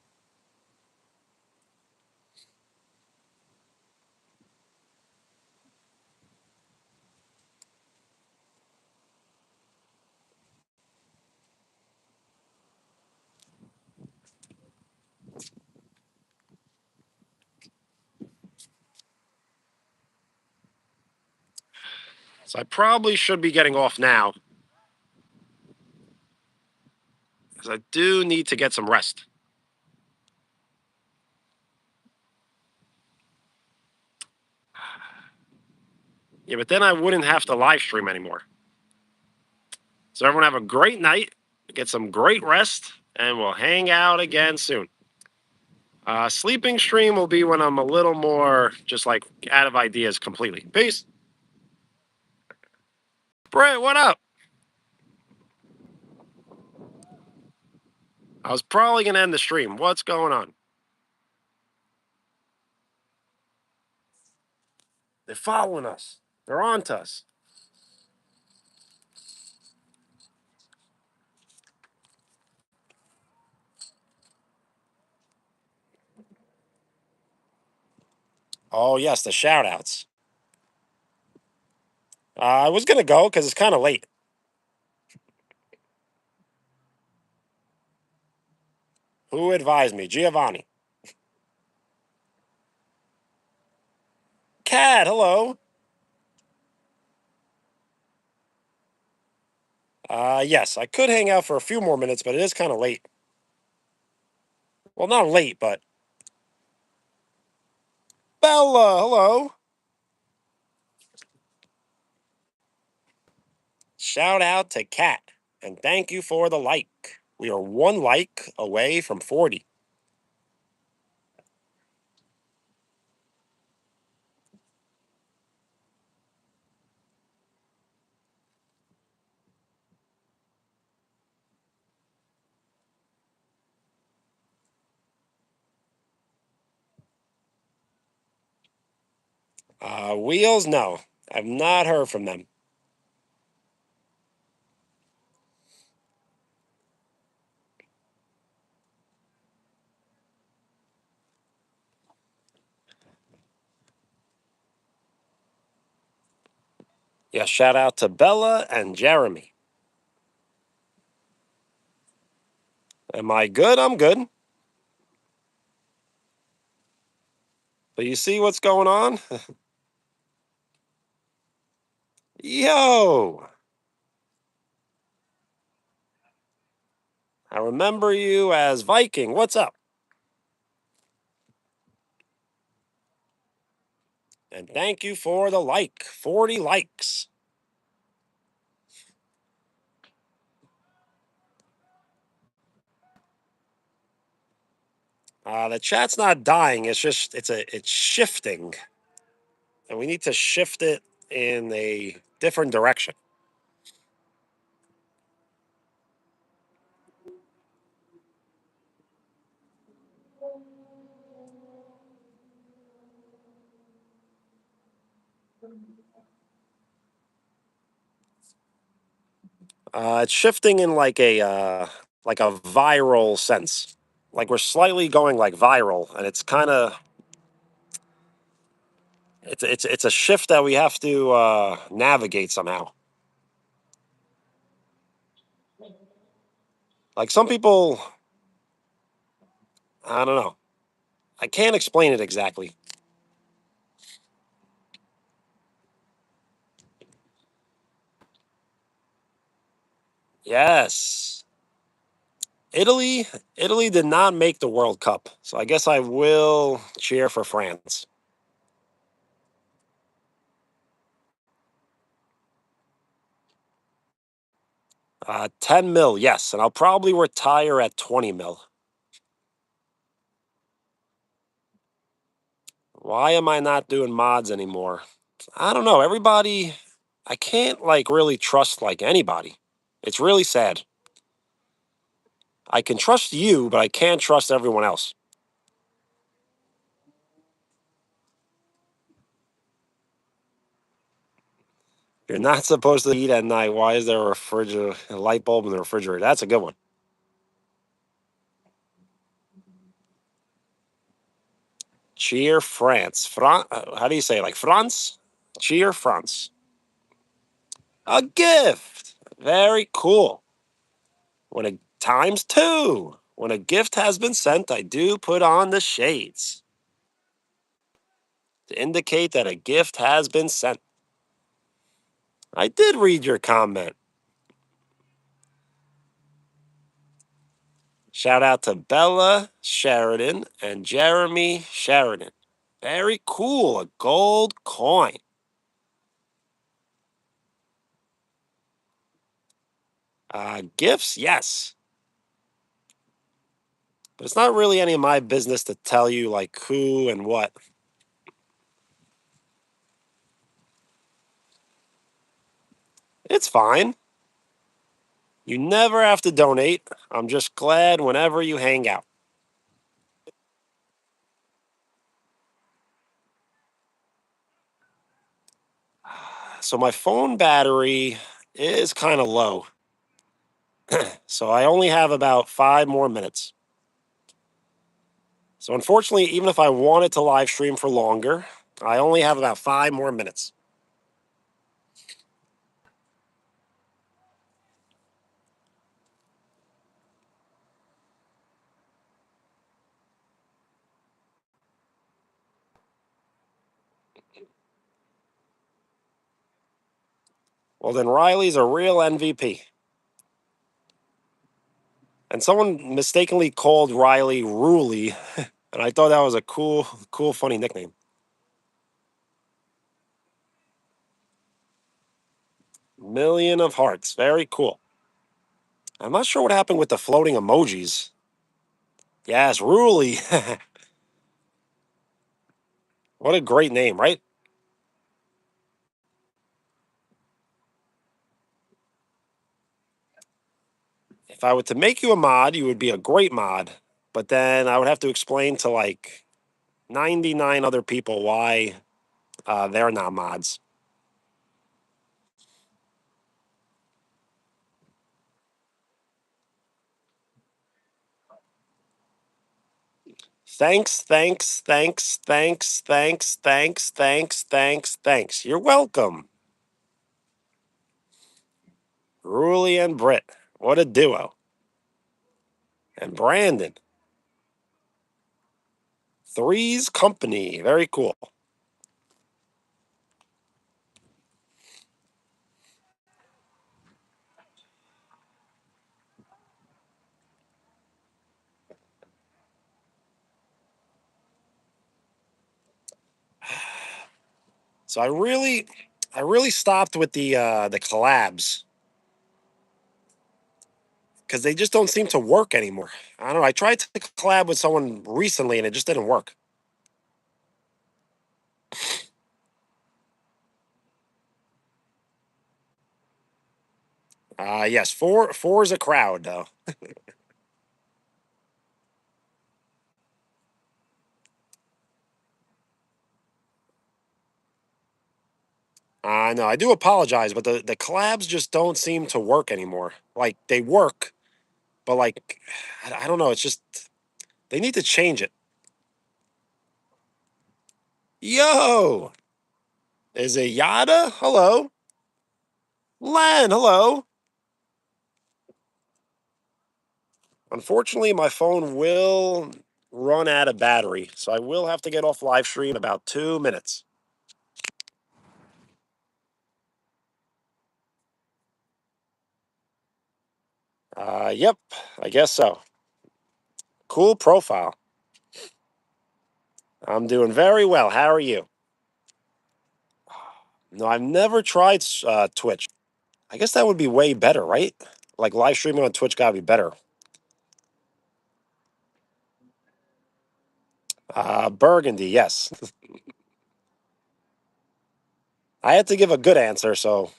So I probably should be getting off now because I do need to get some rest. Yeah, but then I wouldn't have to live stream anymore. So everyone have a great night, get some great rest, and we'll hang out again soon. Sleeping stream will be when I'm a little more just like out of ideas completely. Peace. Brett, what up? I was probably going to end the stream. What's going on? They're following us. They're on to us. Oh, yes, the shout outs. I was going to go because it's kind of late. Who advised me? Giovanni. Cat, hello. Yes, I could hang out for a few more minutes, but it is kind of late. Well, not late, but Bella, hello. Shout out to Cat, and thank you for the like. We are one like away from 40. Wheels, no. I've not heard from them. Yeah, shout out to Bella and Jeremy. Am I good? I'm good. But you see what's going on? Yo, I remember you as Viking. What's up? And thank you for the like. 40 likes. The chat's not dying. It's just it's shifting, and we need to shift it in a different direction. It's shifting in like a viral sense. Like we're slightly going like viral, and it's kind of it's a shift that we have to navigate somehow. Like some people, I don't know. I can't explain it exactly. Yes, Italy. Italy did not make the World Cup, so I guess I will cheer for France. 10 mil, yes, and I'll probably retire at 20 mil. Why am I not doing mods anymore? I don't know. Everybody, I can't like really trust like anybody. It's really sad. I can trust you, but I can't trust everyone else. You're not supposed to eat at night. Why is there a light bulb in the refrigerator? That's a good one. Cheer France. How do you say it? Like France? Cheer France. A gift. Very cool. When a times two. When a gift has been sent, I do put on the shades to indicate that a gift has been sent. I did read your comment. Shout out to Bella Sheridan and Jeremy Sheridan. Very cool. A gold coin. Gifts, yes, but it's not really any of my business to tell you like who and what. It's fine. You never have to donate. I'm just glad whenever you hang out. So my phone battery is kind of low. So I only have about 5 more minutes. So unfortunately, even if I wanted to live stream for longer, I only have about 5 more minutes. Well, then Riley's a real MVP. And someone mistakenly called Riley Ruley, and I thought that was a cool, funny nickname. Million of hearts. Very cool. I'm not sure what happened with the floating emojis. Yes, Ruley. What a great name, right? If I were to make you a mod, you would be a great mod. But then I would have to explain to like 99 other people why they're not mods. Thanks. You're welcome. Ruley and Britt. What a duo. And Brandon. Three's Company. Very cool. So I really stopped with the collabs because they just don't seem to work anymore. I don't know. I tried to collab with someone recently and it just didn't work. Yes, four is a crowd though. No, I do apologize, but the collabs just don't seem to work anymore. Like they work, but like I don't know. It's just they need to change it. Yo, is it Yada? Hello, Len. Hello. Unfortunately, my phone will run out of battery, so I will have to get off live stream in about 2 minutes. Yep, I guess so. Cool profile. I'm doing very well. How are you? No, I've never tried Twitch. I guess that would be way better, right? Like live streaming on Twitch gotta be better. Burgundy, yes. I had to give a good answer, so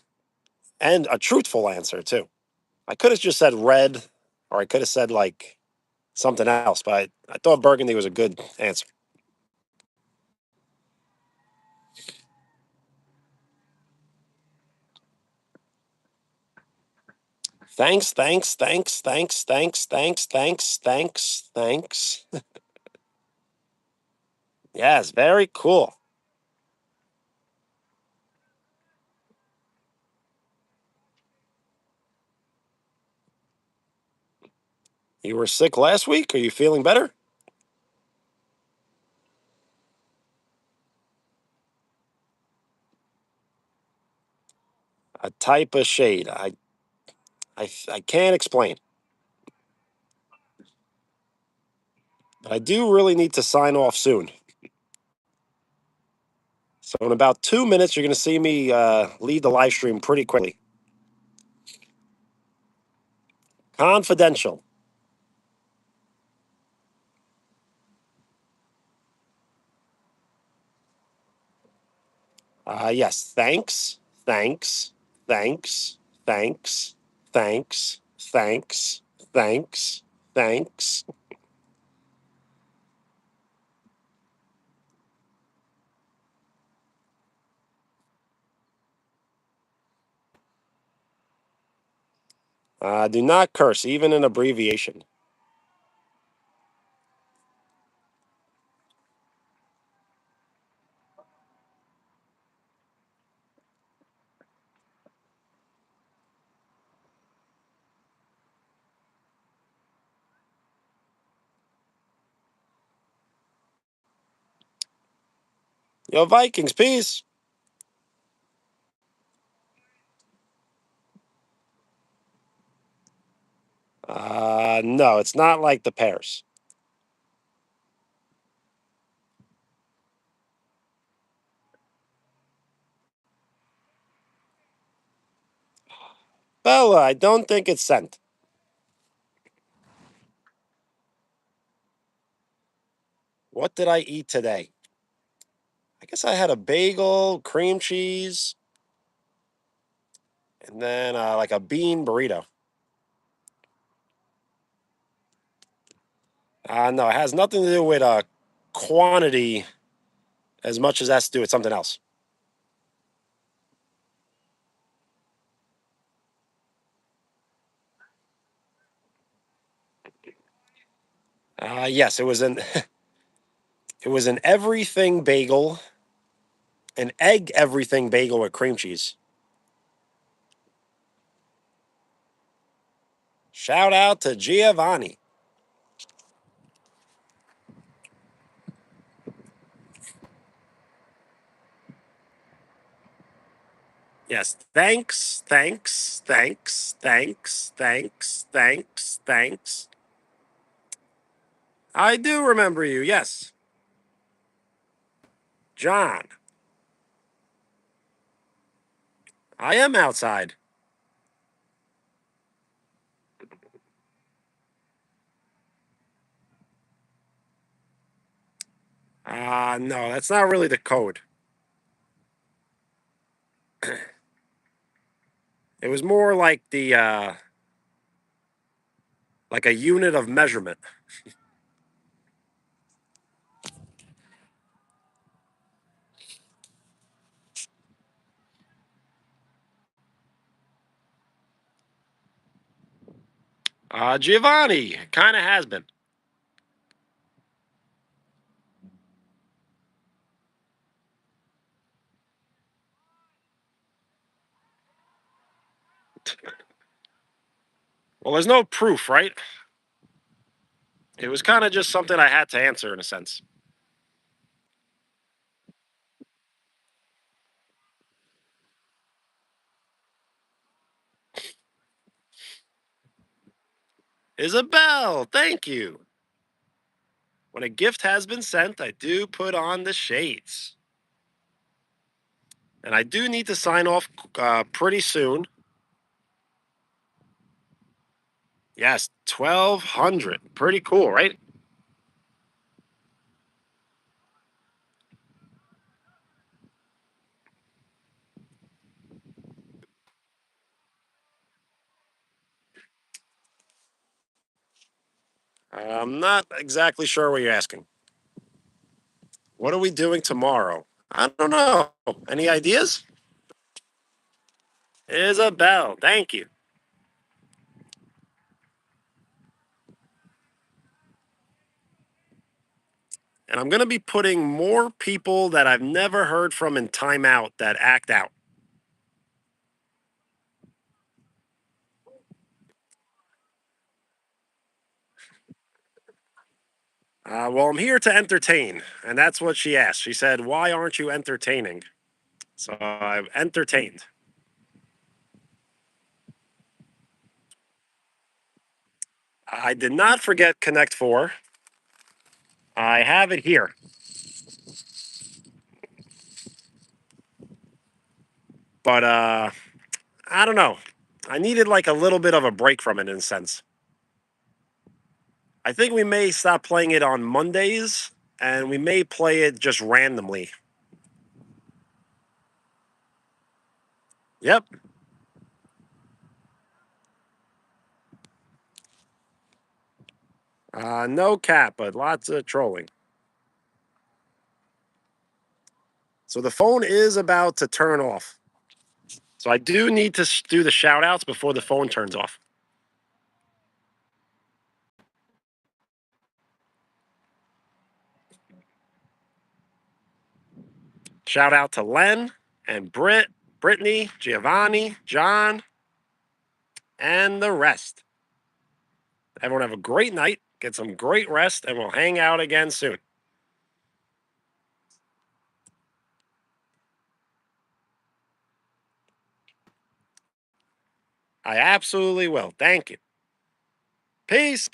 and a truthful answer too. I could have just said red, or I could have said like something else, but I thought Burgundy was a good answer. Thanks. Yes, very cool. You were sick last week. Are you feeling better? A type of shade. I can't explain. But I do really need to sign off soon. So in about 2 minutes, you're going to see me leave the live stream pretty quickly. Confidential. Yes. Thanks. Thanks. Thanks. Thanks. Thanks. Thanks. Thanks. Thanks. Do not curse, even in abbreviation. Yo, Vikings, peace. No, it's not like the Bears. Bella, I don't think it's sent. What did I eat today? I guess I had a bagel, cream cheese, and then like a bean burrito. No, it has nothing to do with quantity as much as it has to do with something else. Yes, it was an it was an everything bagel, an egg everything bagel with cream cheese. Shout out to Giovanni. Yes, thanks, thanks, thanks, thanks, thanks, thanks, thanks. I do remember you. Yes, John. I am outside. No, that's not really the code. It was more like the like a unit of measurement. Giovanni kind of has been. Well, there's no proof, right? It was kind of just something I had to answer in a sense. Isabel, thank you. When a gift has been sent, I do put on the shades. And I do need to sign off pretty soon. Yes, 1,200. Pretty cool, right? I'm not exactly sure what you're asking. What are we doing tomorrow? I don't know. Any ideas? Isabel, thank you. And I'm going to be putting more people that I've never heard from in timeout that act out. Well, I'm here to entertain. And that's what she asked. She said, "Why aren't you entertaining?" So I've entertained. I did not forget Connect 4. I have it here. But I don't know. I needed like a little bit of a break from it in a sense. I think we may stop playing it on Mondays and we may play it just randomly. Yep. No cap, but lots of trolling. So the phone is about to turn off. So I do need to do the shout outs before the phone turns off. Shout out to Len and Brittany, Giovanni, John, and the rest. Everyone have a great night, get some great rest, and we'll hang out again soon. I absolutely will. Thank you. Peace.